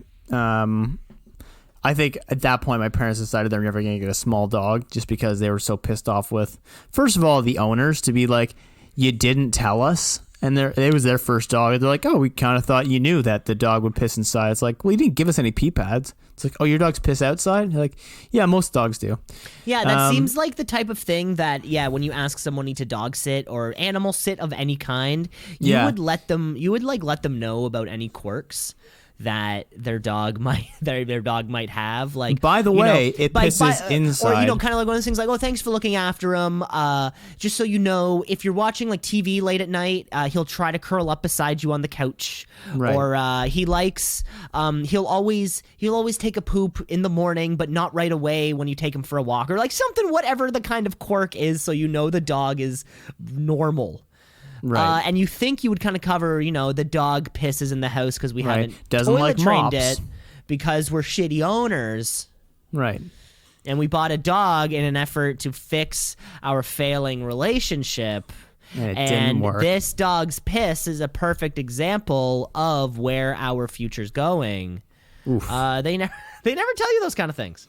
I think at that point my parents decided they're never going to get a small dog just because they were so pissed off with, first of all, the owners to be like, you didn't tell us. And it was their first dog. They're like, oh, we kind of thought you knew that the dog would piss inside. It's like, well, you didn't give us any pee pads. It's like, oh, your dogs piss outside? You're like, yeah, most dogs do. Yeah, that seems like the type of thing that, when you ask someone to dog sit or animal sit of any kind, you would let them know about any quirks that their dog might have. Like, By the way, it pisses or inside. kind of like one of those things like, oh, thanks for looking after him. Just so you know, if you're watching like TV late at night, he'll try to curl up beside you on the couch, Right. or he likes he'll always take a poop in the morning, but not right away when you take him for a walk, or like something, whatever the kind of quirk is, so you know the dog is normal. Right. And you think you would kind of cover, the dog pisses in the house because we Right. haven't Doesn't like toilet trained mops. it because we're shitty owners. Right. And we bought a dog in an effort to fix our failing relationship. And it didn't work. This dog's piss is a perfect example of where our future's going. Oof. They never tell you those kind of things.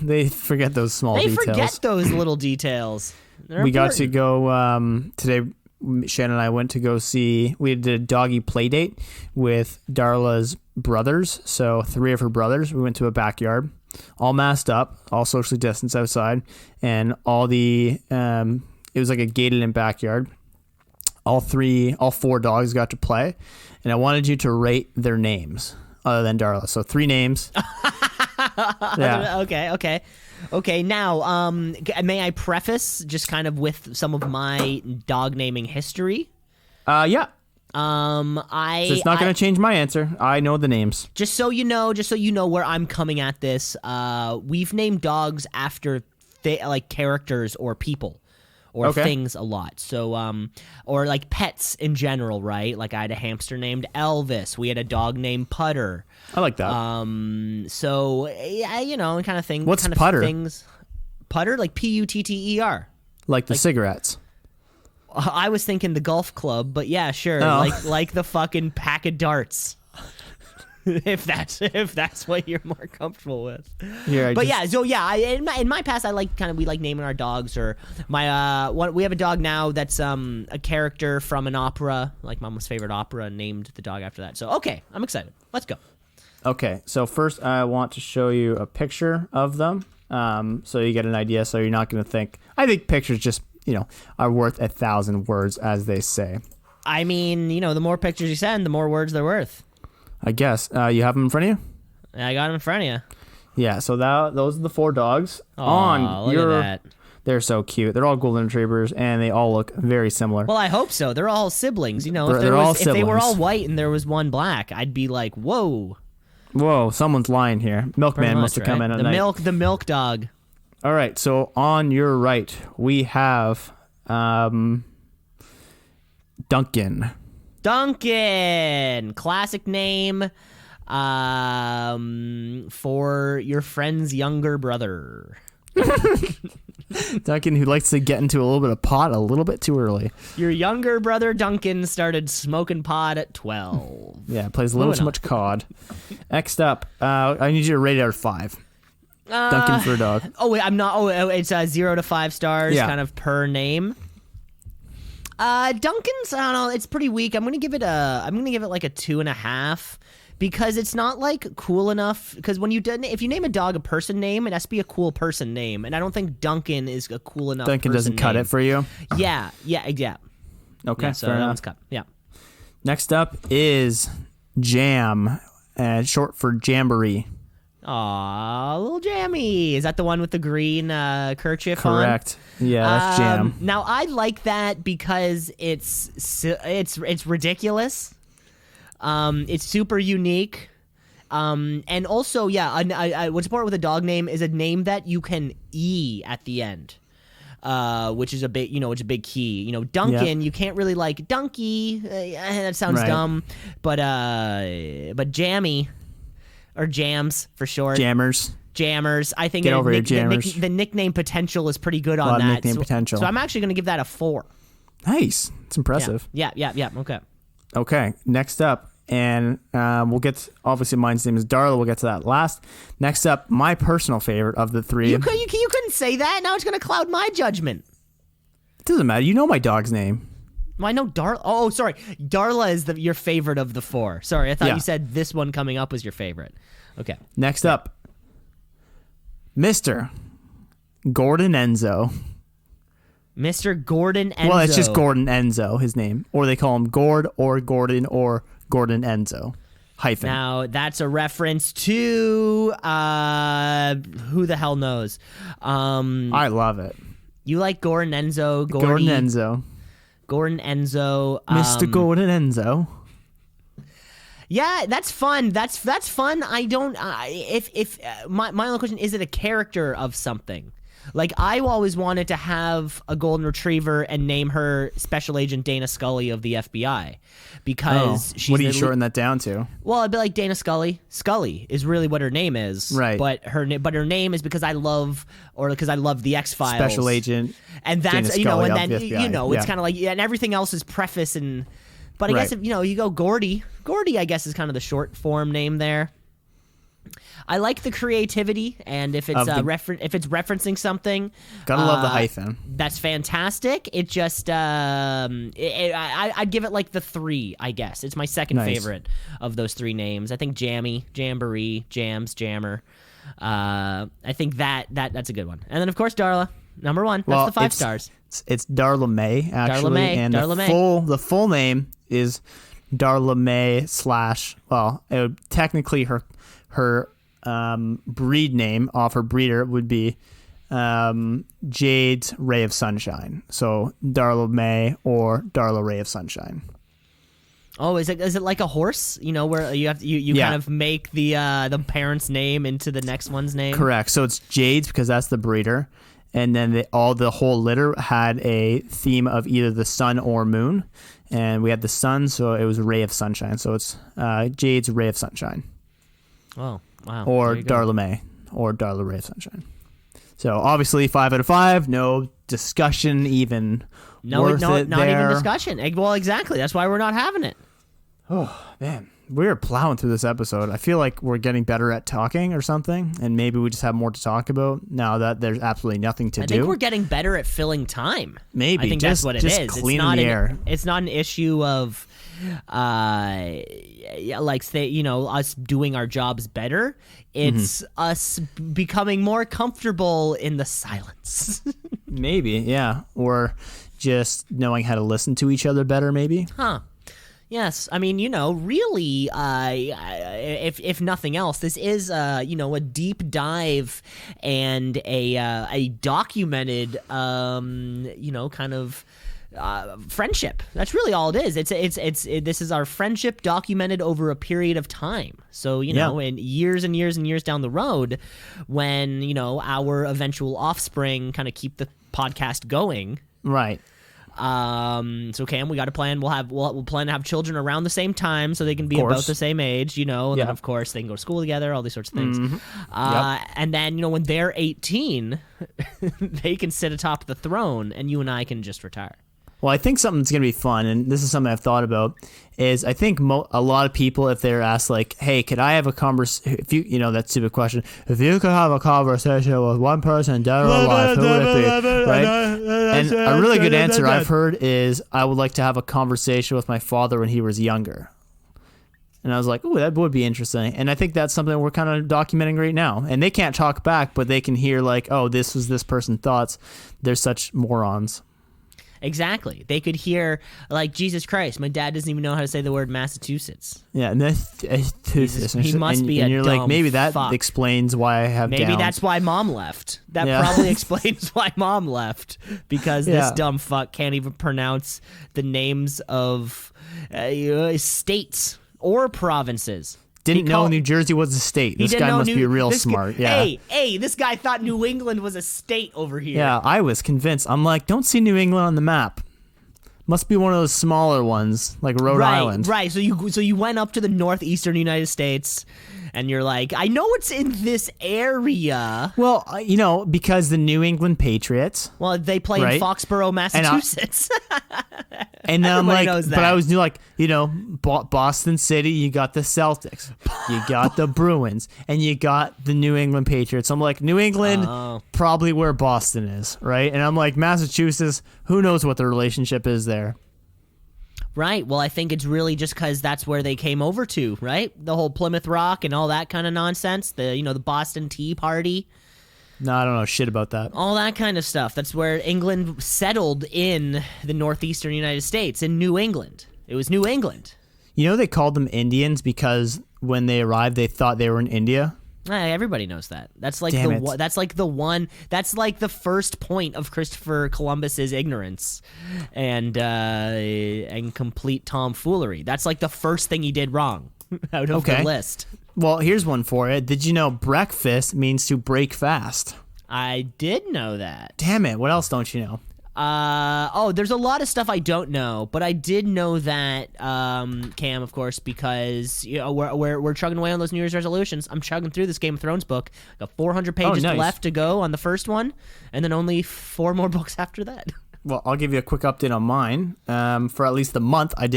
They forget those small They details. forget those little details. They're We got to important. go today. Shannon and I went to go see. We did a doggy play date with Darla's brothers. So 3 of her brothers. We went to a backyard, all masked up, all socially distanced outside, and all the it was like a gated-in backyard. All 4 dogs got to play, and I wanted you to rate their names other than Darla. So 3 names. Yeah. Okay. Now, may I preface just kind of with some of my dog naming history? Yeah. So It's not going to change my answer. I know the names. just so you know where I'm coming at this. We've named dogs after like characters or people. or Okay. things a lot. So, or like pets in general, right? Like I had a hamster named Elvis. We had a dog named Putter. I like that. So yeah, kind of thing. What's kind of Putter? Things. Putter, like Putter. like the cigarettes. I was thinking the golf club, but yeah, sure. Oh. Like the fucking pack of darts. if that's what you're more comfortable with. Here, But yeah, so yeah, in my past, I like we like naming our dogs, or my we have a dog now that's a character from an opera, like my mom's favorite opera, and named the dog after that. So okay, I'm excited. Let's go. Okay, so first I want to show you a picture of them, so you get an idea. So you're not going to think. I think pictures just are worth 1,000 words, as they say. I mean, the more pictures you send, the more words they're worth. I guess you have them in front of you. I got them in front of you. Yeah, so those are the 4 dogs. Aw, look at that. They're so cute. They're all golden retrievers, and they all look very similar. Well, I hope so. They're all siblings. If they were all white and there was one black, I'd be like, whoa. Whoa, someone's lying here. Milkman Pretty must have much, come right? in at the night. the milk dog. All right, so on your right, we have Duncan. Duncan, classic name for your friend's younger brother. Duncan, who likes to get into a little bit of pot a little bit too early. Your younger brother Duncan started smoking pot at 12. Yeah, plays a little Moving too on. much COD. Next up, I need you to rate it out of 5. Duncan for a dog. Oh wait, I'm not. Oh, it's 0 to 5 stars, Yeah. kind of per name. Duncan's, I don't know, it's pretty weak. I'm gonna give it like a 2.5 because it's not like cool enough. Because if you name a dog a person name, it has to be a cool person name, and I don't think Duncan is a cool enough. Duncan person doesn't cut name. it for you. Yeah. Okay, So fair that enough. one's cut. Yeah. Next up is Jam, short for Jamboree. Aw, little Jammy. Is that the one with the green kerchief on? Correct. Yeah, that's Jam. Now I like that because it's ridiculous. It's super unique. And also, yeah, what's important with a dog name is a name that you can E at the end. Which is a big, it's a big key. Duncan, you can't really like Dunky. That sounds Right. dumb, but Jammy, or Jams for short. Jammers. Jammers. I think Get over your Jammers. the nickname potential is pretty good on lot of that. nickname potential. So I'm actually going to give that a 4. Nice. It's impressive. Yeah. Okay. Okay, next up, and we'll get, obviously mine's name is Darla, we'll get to that last. Next up, my personal favorite of the 3. You couldn't say that. Now it's going to cloud my judgment. It doesn't matter, you know my dog's name. Well, I know Darla. Oh, sorry. Darla is your favorite of the 4. Sorry, I thought Yeah. you said this one coming up was your favorite. Okay. Next up, Mr. Gordon Enzo. Mr. Gordon Enzo. Well, it's just Gordon Enzo, his name. Or they call him Gord or Gordon or Gordon Enzo. Hyphen. Now, that's a reference to who the hell knows. I love it. You like Gordon Enzo? Gordon Enzo. Gordon Enzo. Mr. Gordon Enzo. Yeah, that's fun. That's fun. I don't. My only question is, it a character of something? Like, I always wanted to have a golden retriever and name her Special Agent Dana Scully of the FBI, because she's What do you the shorten that down to? Well, it'd be like Dana Scully. Scully is really what her name is, Right. But her name is because I love the X-Files. Special Agent. And that's Dana Scully and of then the FBI. it's Yeah. kind of like, and everything else is preface and. But I guess Right. if you go Gordy, I guess is kind of the short form name there. I like the creativity, and if it's if it's referencing something, Gotta love the hyphen. that's fantastic. It just I'd give it like the 3, I guess. It's my second Nice. favorite of those 3 names. I think Jammy, Jamboree, Jams, Jammer. I think that's a good one. And then of course Darla, number 1. That's the 5 stars. It's Darla May, actually. May, And Darla May. the full name is Darla May / technically her breed name off her breeder would be Jade's Ray of Sunshine. So Darla May or Darla Ray of Sunshine. Oh, is it like a horse? Where you have you Yeah. kind of make the parent's name into the next one's name. Correct. So it's Jade's because that's the breeder. and then the whole litter had a theme of either the sun or moon, and we had the sun, so it was Ray of Sunshine. So it's Jade's Ray of Sunshine, Oh, wow. or There you go. Darla May, or Darla Ray of Sunshine. So obviously 5 out of 5, no discussion even. No, worth not it there. even discussion. Well, exactly. That's why we're not having it. Man, we're plowing through this episode. I feel like we're getting better at talking or something, and maybe we just have more to talk about now that there's absolutely nothing to I do. think we're getting better at filling time. Maybe. I think Just- that's what it just is. cleaning it's not the an, air. It's not an issue of, like say, us doing our jobs better. It's us becoming more comfortable in the silence. Maybe, yeah. Or just knowing how to listen to each other better, maybe. Huh. Yes, I mean, really, if nothing else, this is, a deep dive and a documented, kind of friendship. That's really all it is. This is our friendship documented over a period of time. So, in years and years and years down the road, when, our eventual offspring kind of keep the podcast going. Right. So Cam, we got a plan. We'll plan to have children around the same time so they can be about the same age, and then Yeah. of course they can go to school together, all these sorts of things. Yep. And then, when they're 18, they can sit atop the throne and you and I can just retire. Well, I think something that's going to be fun, and this is something I've thought about, is I think a lot of people, if they're asked, like, hey, could I have a conversation, if you that stupid question, if you could have a conversation with one person, dead or alive, who would it be, right? And a really good answer I've heard is, I would like to have a conversation with my father when he was younger. And I was like, oh, that would be interesting. And I think that's something we're kind of documenting right now. And they can't talk back, but they can hear, like, oh, this was this person's thoughts. They're such morons. Exactly. They could hear, like, Jesus Christ, my dad doesn't even know how to say the word Massachusetts. Yeah, and he must be and a you're like, dumb maybe that fuck. explains why I have Maybe Downs. that's why mom left. That Yeah. probably explains why mom left, because this Yeah. dumb fuck can't even pronounce the names of states or provinces. Didn't He know called- New Jersey was a state. he This didn't guy know must New- be real this guy- smart. Yeah. Hey, this guy thought New England was a state over here. Yeah, I was convinced. I'm like, don't see New England on the map. Must be one of those smaller ones, like Rhode Island. Right. So you went up to the northeastern United States, and you're like, I know it's in this area. Well, because the New England Patriots. Well, they play in Right. Foxborough, Massachusetts. And then I'm Everybody like, knows but that. I was like, Boston City, you got the Celtics, you got the Bruins, and you got the New England Patriots. I'm like, New England, Oh. probably where Boston is, right? And I'm like, Massachusetts, who knows what the relationship is there? Right. Well, I think it's really just because that's where they came over to, right? The whole Plymouth Rock and all that kind of nonsense. The Boston Tea Party, No, I don't know shit about that. all that kind of stuff. That's where England settled in the northeastern United States, in New England. It was New England. They called them Indians because when they arrived, they thought they were in India. Everybody knows that. That's like Damn the it. one. That's like the one. That's like the first point of Christopher Columbus's ignorance and complete tomfoolery. That's like the first thing he did wrong out of Okay. the list. Well, here's one for you. Did you know breakfast means to break fast? I did know that. Damn it. What else don't you know? There's a lot of stuff I don't know, but I did know that, Cam, of course, because we're chugging away on those New Year's resolutions. I'm chugging through this Game of Thrones book. Got 400 pages nice. left to go on the first one, and then only 4 more books after that. Well, I'll give you a quick update on mine. For at least the month I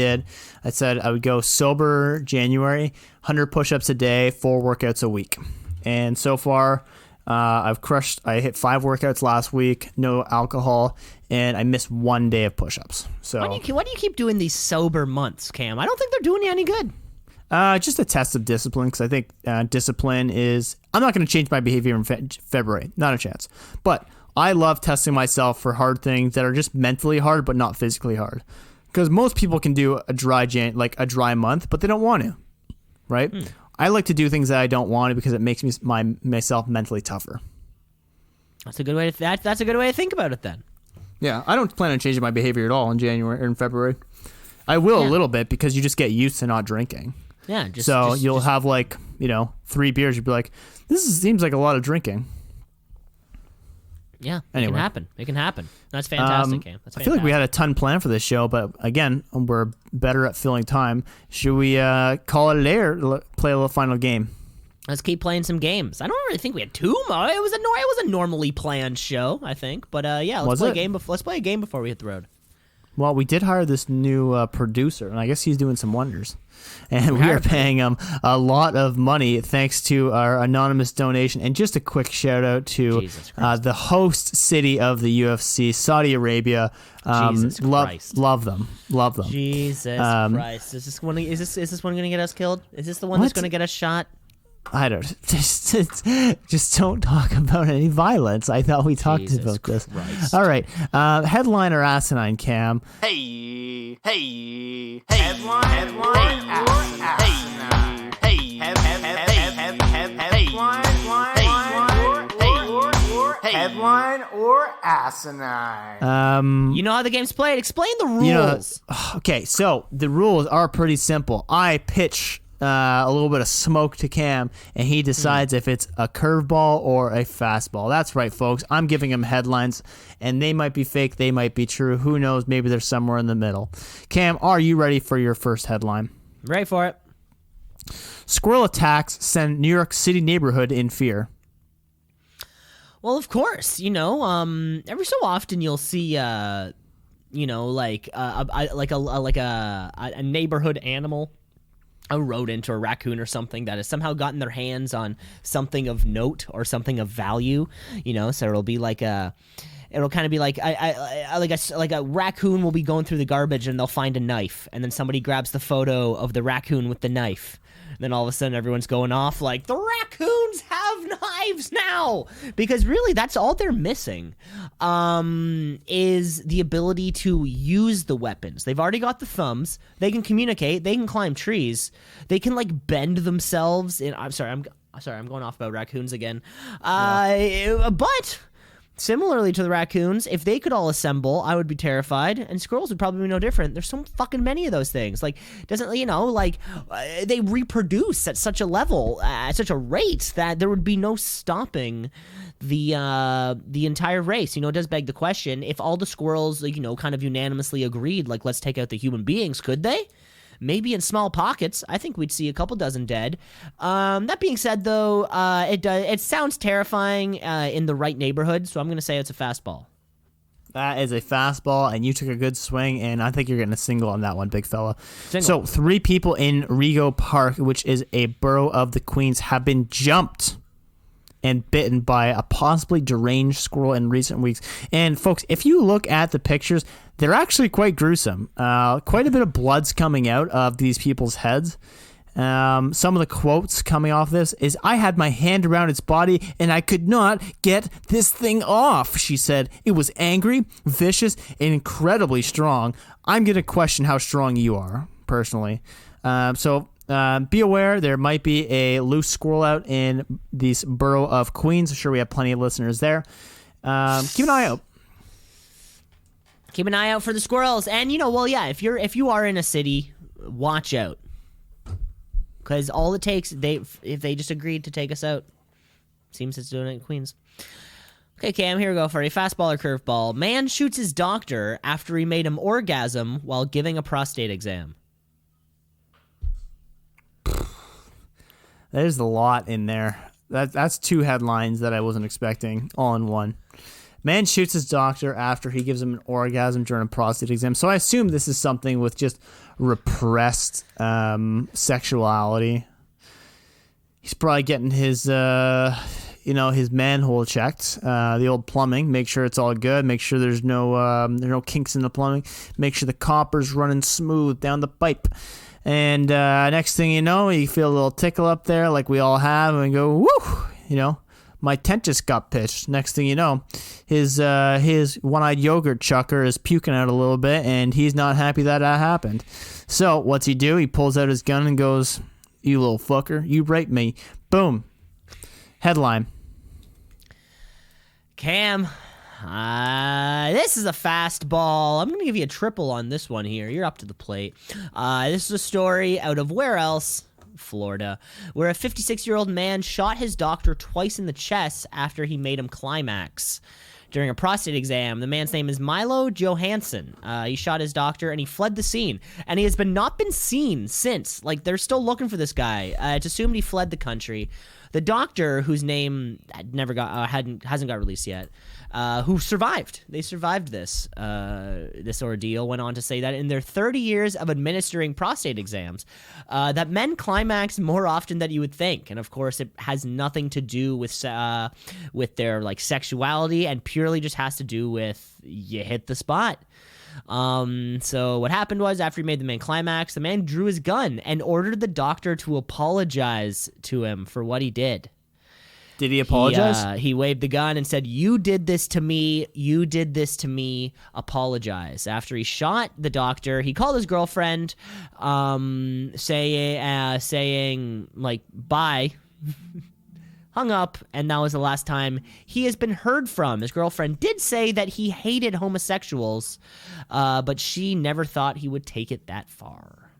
said I would go sober January, 100 push-ups a day, 4 workouts a week. And so far, I hit 5 workouts last week, no alcohol, and I missed 1 day of push-ups. So Why do you keep doing these sober months, Cam? I don't think they're doing you any good. just a test of discipline, because I think discipline is... I'm not going to change my behavior in February. Not a chance. But I love testing myself for hard things that are just mentally hard, but not physically hard. Because most people can do a dry month, but they don't want to, right? I like to do things that I don't want to because it makes me myself mentally tougher. That's a good way to that's a good way to think about it then. Yeah, I don't plan on changing my behavior at all in January or in February. I will a little bit because you just get used to not drinking. Yeah, You'll have 3 beers. You'll be like, this seems like a lot of drinking. Yeah, it Anyway. can happen. It can happen. That's fantastic, Cam. That's I feel like we fantastic. had a ton planned for this show, but again, we're better at filling time. Should we call it a day or play a little final game? Let's keep playing some games. I don't really think we had too much. It was a normally planned show, I think. But yeah, let's Was play it? a game. Let's play a game before we hit the road. Well, we did hire this new producer, and I guess he's doing some wonders. And we are hired him. paying him a lot of money thanks to our anonymous donation. And just a quick shout out to Jesus Christ. the host city of the UFC, Saudi Arabia. Jesus Christ. Love them. Jesus Um, Christ! Is this one going to get us killed? Is this the one that's What? going to get us shot? I don't just don't talk about any violence. I thought we talked Jesus about this. Christ. All right, headline or asinine, Cam? Hey, headline or asinine. Headline or asinine. You know how the game's played. Explain the rules. You know, okay, so the rules are pretty simple. I pitch a little bit of smoke to Cam, and he decides if it's a curveball or a fastball. That's right, folks. I'm giving him headlines, and they might be fake, they might be true. Who knows? Maybe they're somewhere in the middle. Cam, are you ready for your first headline? Ready for it. Squirrel attacks send New York City neighborhood in fear. Well, of course, every so often you'll see, a neighborhood animal, a rodent or a raccoon or something that has somehow gotten their hands on something of note or something of value. So it'll be like it'll kind of be like a raccoon will be going through the garbage and they'll find a knife, and then somebody grabs the photo of the raccoon with the knife. Then all of a sudden everyone's going off like, the raccoons have knives now, because really that's all they're missing, is the ability to use the weapons. They've already got the thumbs. They can communicate. They can climb trees. They can like bend themselves in. I'm sorry. I'm going off about raccoons again. But similarly to the raccoons, if they could all assemble, I would be terrified, and squirrels would probably be no different. There's so fucking many of those things. Like, they reproduce at such a level, at such a rate that there would be no stopping the entire race. It does beg the question, if all the squirrels, kind of unanimously agreed, like, let's take out the human beings, could they? Maybe in small pockets. I think we'd see a couple dozen dead. That being said, though, it sounds terrifying in the right neighborhood, so I'm going to say it's a fastball. That is a fastball, and you took a good swing, and I think you're getting a single on that one, big fella. Single. So 3 people in Rego Park, which is a borough of the Queens, have been jumped and bitten by a possibly deranged squirrel in recent weeks. And folks, if you look at the pictures, they're actually quite gruesome. Quite a bit of blood's coming out of these people's heads. Some of the quotes coming off this is, "I had my hand around its body and I could not get this thing off," she said. "It was angry, vicious, and incredibly strong. I'm going to question how strong you are, personally." Be aware, there might be a loose squirrel out in this borough of Queens. I'm sure we have plenty of listeners there. Keep an eye out. Keep an eye out for the squirrels. And, if you are in a city, watch out. Because all it takes, if they just agreed to take us out, seems it's doing it in Queens. Okay, Cam, here we go for a fastball or curveball. Man shoots his doctor after he made him orgasm while giving a prostate exam. There's a lot in there. That's 2 headlines that I wasn't expecting all in one. Man shoots his doctor after he gives him an orgasm during a prostate exam. So I assume this is something with just repressed sexuality. He's probably getting his manhole checked, the old plumbing. Make sure it's all good. Make sure there's no kinks in the plumbing. Make sure the copper's running smooth down the pipe. And next thing you know, you feel a little tickle up there, like we all have, and go, woo! My tent just got pitched. Next thing you know, his one-eyed yogurt chucker is puking out a little bit, and he's not happy that happened. So what's he do? He pulls out his gun and goes, "You little fucker, you raped me." Boom. Headline. Cam, this is a fastball. I'm going to give you a triple on this one here. You're up to the plate. This is a story out of where else? Florida, where a 56-year-old man shot his doctor twice in the chest after he made him climax. during a prostate exam. The man's name is Milo Johansson. He shot his doctor and he fled the scene. And he has not been seen since. Like, they're still looking for this guy. It's assumed he fled the country. The doctor, whose name hasn't got released yet, who survived. They survived this ordeal. Went on to say that in their 30 years of administering prostate exams, that men climax more often than you would think, and of course, it has nothing to do with their like sexuality, and purely just has to do with you hit the spot. So what happened was, after he made the man climax, the man drew his gun and ordered the doctor to apologize to him for what he did. Did he apologize? He waved the gun and said, "You did this to me. You did this to me. Apologize." After he shot the doctor, he called his girlfriend, saying like, bye. Hung up, and that was the last time he has been heard from. His girlfriend did say that he hated homosexuals, but she never thought he would take it that far.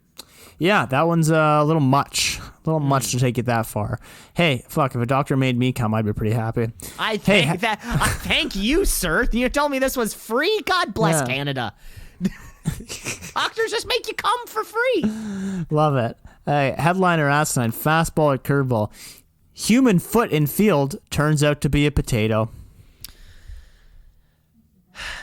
Yeah, that one's a little much. To take it that far. Hey, fuck, if a doctor made me come, I'd be pretty happy. I thank you, sir. You told me this was free? God bless Canada. Doctors just make you come for free. Love it. Hey, headliner asinine, fastball or curveball. Human foot in field turns out to be a potato.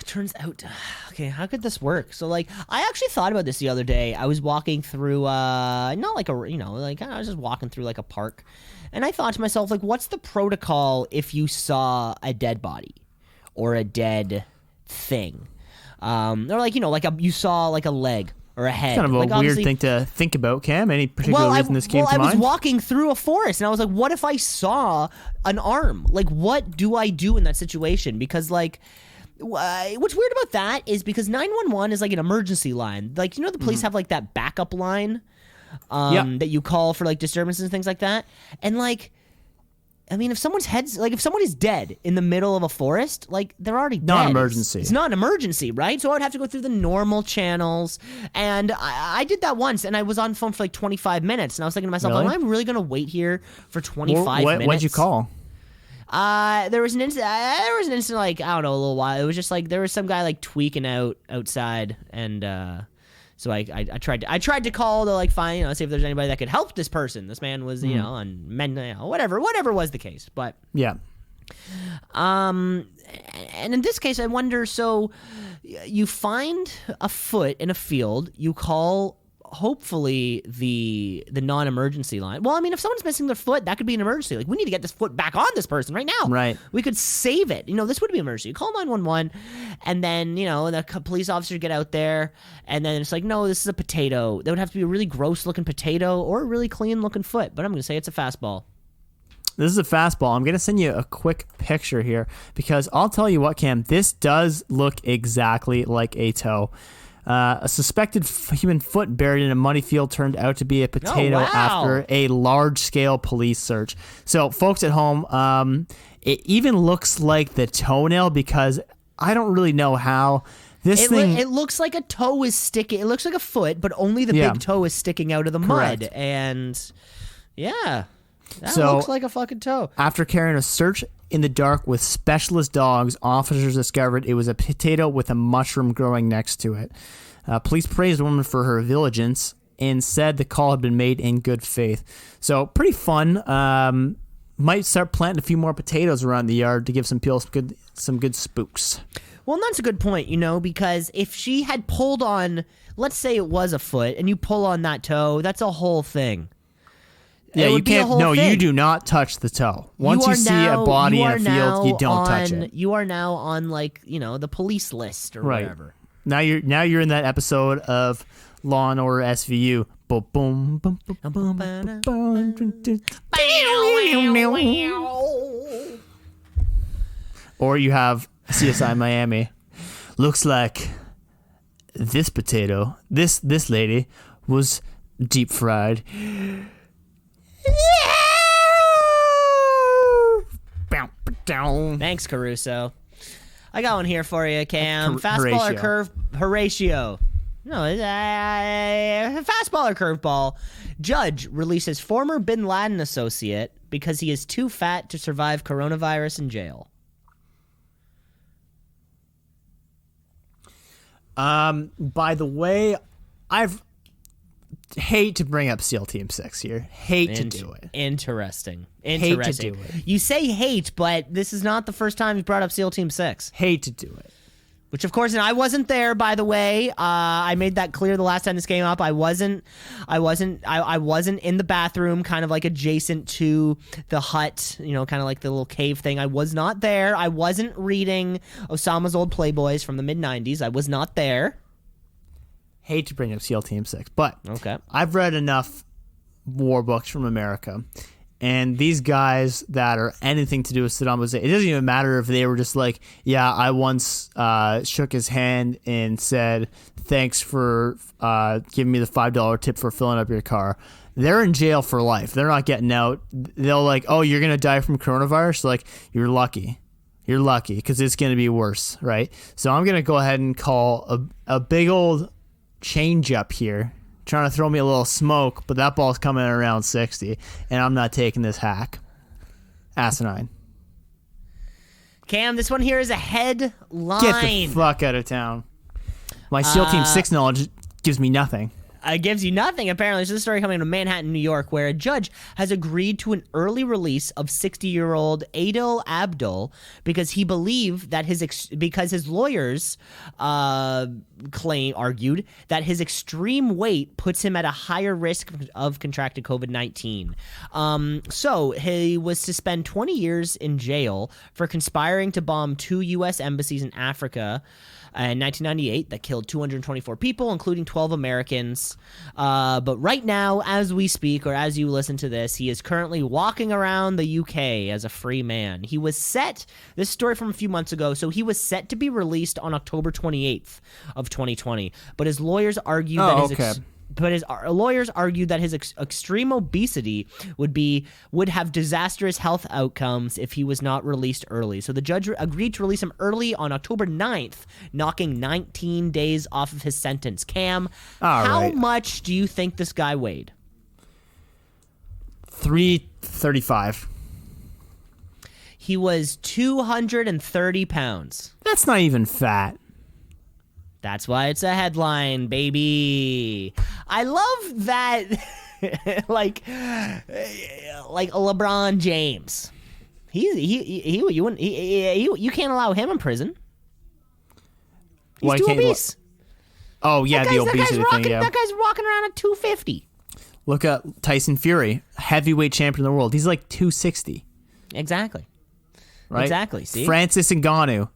Turns out, okay, how could this work? So, like, I actually thought about this the other day. I was walking through, I was just walking through, like, a park. And I thought to myself, like, what's the protocol if you saw a dead body or a dead thing? Or, like, you saw, like, a leg or a head. It's kind of a weird thing to think about, Cam. Any particular reason this came to mind? I was walking through a forest, and I was like, what if I saw an arm? Like, what do I do in that situation? Because, like, what's weird about that is because 911 is like an emergency line. Like, the police have, like, that backup line that you call for, like, disturbances and things like that. And, like, I mean, if someone is dead in the middle of a forest, like, they're already dead. Not an emergency. It's not an emergency, right? So I would have to go through the normal channels. And I did that once, and I was on the phone for like 25 minutes. And I was thinking to myself, really? I'm really going to wait here for 25 minutes. What'd you call? There was an instant, like, I don't know, a little while. It was just like there was some guy like tweaking outside, and so I tried to call to, like, find, see if there's anybody that could help this person. This man was on whatever was the case, but yeah. And in this case, I wonder. So you find a foot in a field, you call, hopefully, the non-emergency line. Well, I mean, if someone's missing their foot, that could be an emergency. Like, we need to get this foot back on this person right now. Right. We could save it. This would be an emergency. You call 911, and then, the police officers get out there, and then it's like, no, this is a potato. That would have to be a really gross-looking potato or a really clean-looking foot, but I'm going to say it's a fastball. This is a fastball. I'm going to send you a quick picture here, because I'll tell you what, Cam, this does look exactly like a toe. A suspected human foot buried in a muddy field turned out to be a potato after a large-scale police search. So, folks at home, it even looks like the toenail, because I don't really know how this thing... It looks like a toe is sticking... It looks like a foot, but only the big toe is sticking out of the mud. And, yeah, that looks like a fucking toe. After carrying a search in the dark with specialist dogs, officers discovered it was a potato with a mushroom growing next to it. Police praised the woman for her vigilance and said the call had been made in good faith. So, pretty fun. Might start planting a few more potatoes around the yard to give some people some good spooks. Well, and that's a good point, because if she had pulled on, let's say it was a foot, and you pull on that toe, that's a whole thing. Yeah, you can't. No, you do not touch the toe. Once you see a body in a field, you don't touch it. You are now on, like, the police list or whatever. Now you're in that episode of Law and Order SVU. Boom, boom, boom, boom, boom. Or you have CSI Miami. Looks like this potato, this lady, was deep fried. Thanks, Caruso. I got one here for you, Cam. Fastball or curve? Horatio. No, fastball or curveball. Judge releases former Bin Laden associate because he is too fat to survive coronavirus in jail. By the way, I've hate to bring up SEAL Team 6 here. Hate to do it. Interesting. Hate to do it. You say hate, but this is not the first time you brought up SEAL Team 6. Hate to do it. Which, of course, and I wasn't there, by the way. I made that clear the last time this came up. I wasn't in the bathroom, kind of like adjacent to the hut, kind of like the little cave thing. I was not there. I wasn't reading Osama's old Playboys from the mid-90s. I was not there. Hate to bring up SEAL Team 6, but okay. I've read enough war books from America, and these guys that are anything to do with Saddam Hussein, it doesn't even matter if they were just like, yeah, I once shook his hand and said, thanks for giving me the $5 tip for filling up your car. They're in jail for life. They're not getting out. They'll like, oh, you're going to die from coronavirus? Like, you're lucky. You're lucky because it's going to be worse, right? So I'm going to go ahead and call a big old change up here, trying to throw me a little smoke, but that ball's coming at around 60, and I'm not taking this hack. Asinine. Cam, this one here is a headline. Get the fuck out of town. My SEAL Team 6 knowledge gives me nothing. Gives you nothing, apparently. So this story coming from Manhattan, New York, where a judge has agreed to an early release of 60-year-old Adil Abdul because he believed that because his lawyers argued that his extreme weight puts him at a higher risk of contracting COVID-19. So he was to spend 20 years in jail for conspiring to bomb 2 U.S. embassies in Africa in 1998 that killed 224 people, including 12 Americans. But right now, as we speak, or as you listen to this, he is currently walking around the UK as a free man. He was set, this story from a few months ago, so he was set to be released on October 28th of 2020. But his lawyers argued that his extreme obesity would have disastrous health outcomes if he was not released early. So the judge agreed to release him early on October 9th, knocking 19 days off of his sentence. Cam, how much do you think this guy weighed? 335. He was 230 pounds. That's not even fat. That's why it's a headline, baby. I love that, like LeBron James. You can't allow him in prison. He's too obese. Oh yeah, the obesity thing. Yeah, that guy's walking around at 250. Look at Tyson Fury, heavyweight champion of the world. He's like 260. Exactly. Right. Exactly. See, Francis Ngannou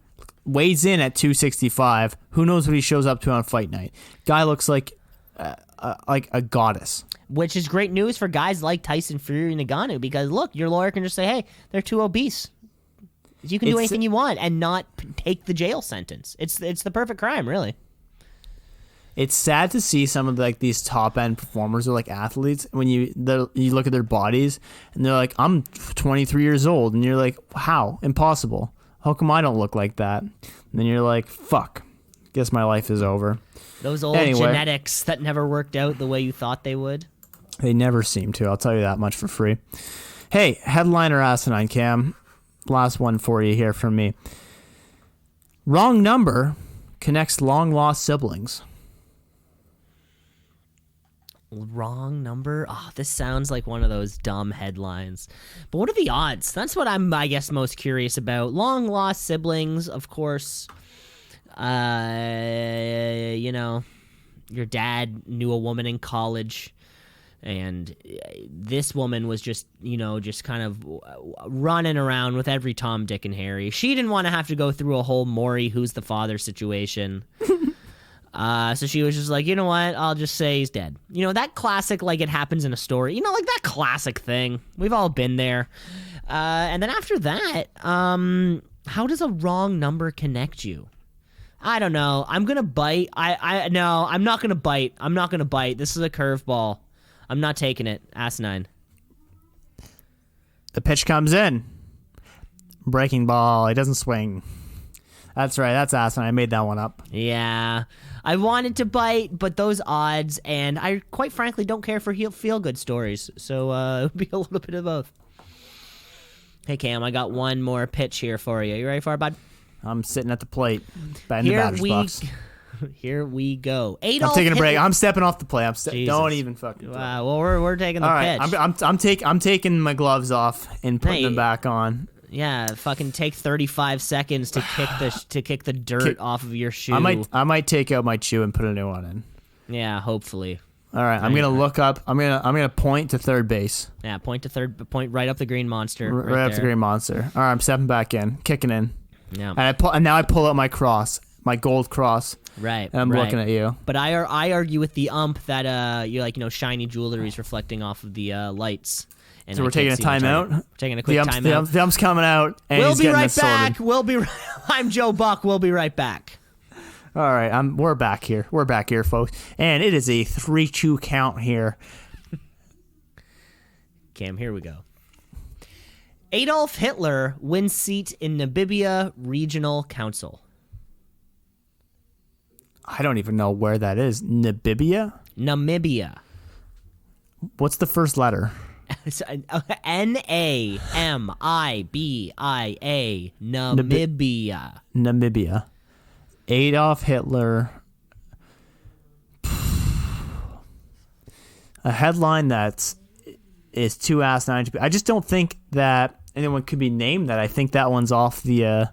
weighs in at 265. Who knows what he shows up to on fight night? Guy looks like a goddess. Which is great news for guys like Tyson Fury and Ngannou, because look, your lawyer can just say, hey, they're too obese. You can do anything you want and not take the jail sentence. It's the perfect crime, really. It's sad to see some of these top end performers or like athletes when you look at their bodies and they're like, I'm 23 years old, and you're like, how? Impossible. How come I don't look like that? And then you're like, fuck. Guess my life is over. Those old genetics that never worked out the way you thought they would. They never seem to. I'll tell you that much for free. Hey, headliner asinine, Cam. Last one for you here from me. Wrong number connects long-lost siblings. Wrong number? Oh, this sounds like one of those dumb headlines. But what are the odds? That's what I'm, I guess, most curious about. Long-lost siblings, of course. Your dad knew a woman in college, and this woman was just kind of running around with every Tom, Dick, and Harry. She didn't want to have to go through a whole Maury, who's the father situation. So she was just like, you know what? I'll just say he's dead. That classic, like it happens in a story. Like that classic thing. We've all been there. And then after that, how does a wrong number connect you? I don't know. I'm going to bite. No, I'm not going to bite. I'm not going to bite. This is a curveball. I'm not taking it. Asinine. The pitch comes in. Breaking ball. It doesn't swing. That's right. That's asinine. I made that one up. Yeah. I wanted to bite, but those odds, and I quite frankly don't care for feel-good stories. So it would be a little bit of both. Hey, Cam, I got one more pitch here for you. You ready for it, bud? I'm sitting at the plate, batting the batter's box. Here we go. I'm Adolf taking a break. Hitler- I'm stepping off the play. Jesus. Don't even fucking. Wow. Well, we're taking the All right, pitch. I'm taking my gloves off and putting Hey. them back on. Yeah, fucking take 35 seconds to kick the dirt off of your shoe. I might take out my shoe and put a new one in. Yeah, hopefully. All right, I'm gonna look up. I'm gonna point to third base. Yeah, point right up the green monster. Right up the there. green monster. All right, I'm stepping back in, kicking in, Yeah. and now I pull out my cross, my gold cross, Right. and I'm right. looking at you. But I argue with the ump that you're like, shiny jewelry is reflecting off of the lights. And So I we're taking a can't see the timeout. target. We're taking a quick timeout. The ump's coming out, and We'll he's be getting right this sorted. back. I'm Joe Buck. We'll be right back. All right, we're back here. We're back here, folks, and it is a 3-2 count here. Cam, here we go. Adolf Hitler wins seat in Namibia Regional Council. I don't even know where that is. Namibia? Namibia. What's the first letter? Namibia. Namibia. Namibia. Adolf Hitler. A headline that is too asinine to be. I just don't think that anyone could be named that. I think that one's off the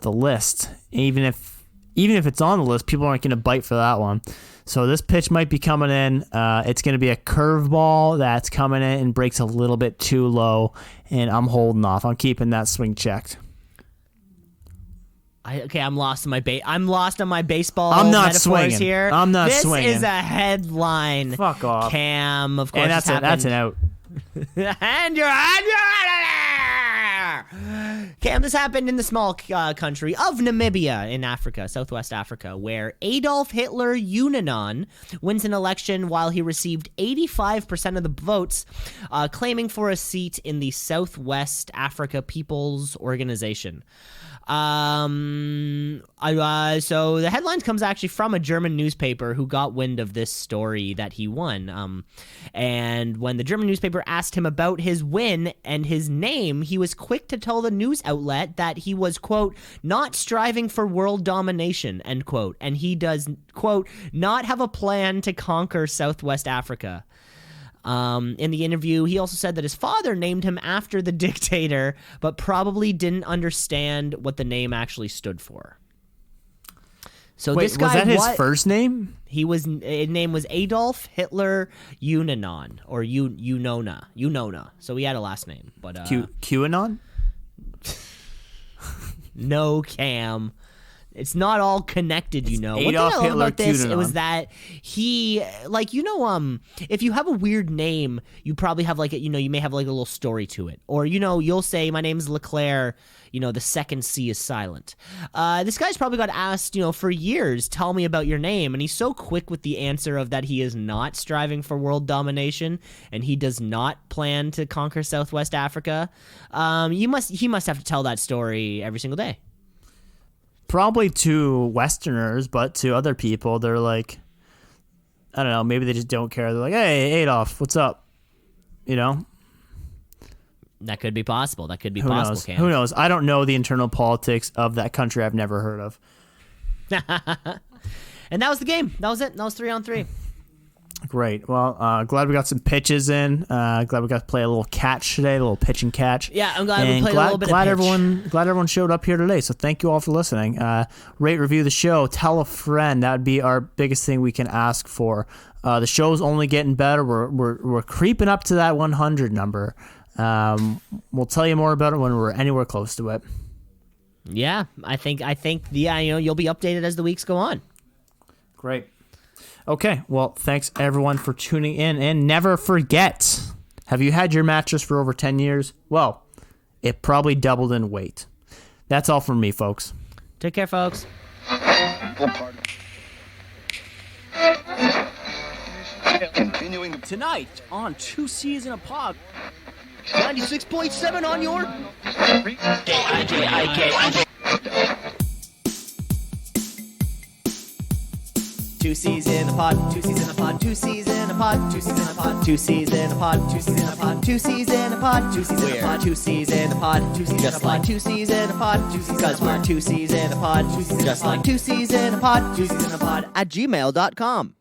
list. Even if it's on the list, people aren't going to bite for that one. So this pitch might be coming in. It's going to be a curveball that's coming in and breaks a little bit too low, and I'm holding off. I'm keeping that swing checked. I'm lost on my baseball. I'm not metaphors swinging. here. I'm not this swinging. This is a headline. Fuck off. Cam, of course. And that's an out. And you're out of there. Cam, this happened in the small country of Namibia in Africa, Southwest Africa, where Adolf Hitler Unanon wins an election while he received 85% of the votes, claiming for a seat in the Southwest Africa People's Organization. So the headlines comes actually from a German newspaper who got wind of this story that he won. And when the German newspaper asked him about his win and his name, he was quick to tell the news outlet that he was, quote, not striving for world domination, end quote. And he does, quote, not have a plan to conquer Southwest Africa. In the interview, he also said that his father named him after the dictator, but probably didn't understand what the name actually stood for. So Wait, this guy, was that his first name? His name was Adolf Hitler Unanon, or Unona. So he had a last name, but QAnon? No, Cam. It's not all connected, you know. One thing I Adolf love Hitler about this QAnon. was that he, like, if you have a weird name, you probably have you may have like a little story to it, or you'll say my name's Leclerc. The second C is silent. This guy's probably got asked, for years, tell me about your name, and he's so quick with the answer of that he is not striving for world domination and he does not plan to conquer Southwest Africa. He must have to tell that story every single day. Probably to Westerners, but to other people, they're like, I don't know, maybe they just don't care. They're like, hey, Adolf, what's up? That could be possible. Who Who knows? Cam. Who knows? I don't know the internal politics of that country I've never heard of. And that was the game. That was it. That was 3-on-3. Great. Well, glad we got some pitches in. Glad we got to play a little catch today, a little pitch and catch. Yeah, I'm glad we And played a little bit of pitch. Glad everyone showed up here today. So thank you all for listening. Rate, review the show. Tell a friend. That would be our biggest thing we can ask for. The show's only getting better. We're creeping up to that 100 number. We'll tell you more about it when we're anywhere close to it. Yeah, I think you'll be updated as the weeks go on. Great. Okay, well, thanks everyone for tuning in, and never forget, have you had your mattress for over 10 years? Well, it probably doubled in weight. That's all from me, folks. Take care, folks. Continuing tonight on 2 C's in a Pod. 96.7 on your Two C's in a pod, 2 C's in a pod, 2 C's in a pod, 2 C's in a pod, 2 C's in a pod, 2 C's in a pod, 2 C's in a pod, 2 C's in a pod, 2 C's in a pod, 2 C's just like 2 C's in a pod, because we're 2 C's in a pod, just like 2 C's in a pod, 2 C's in a pod at gmail.com.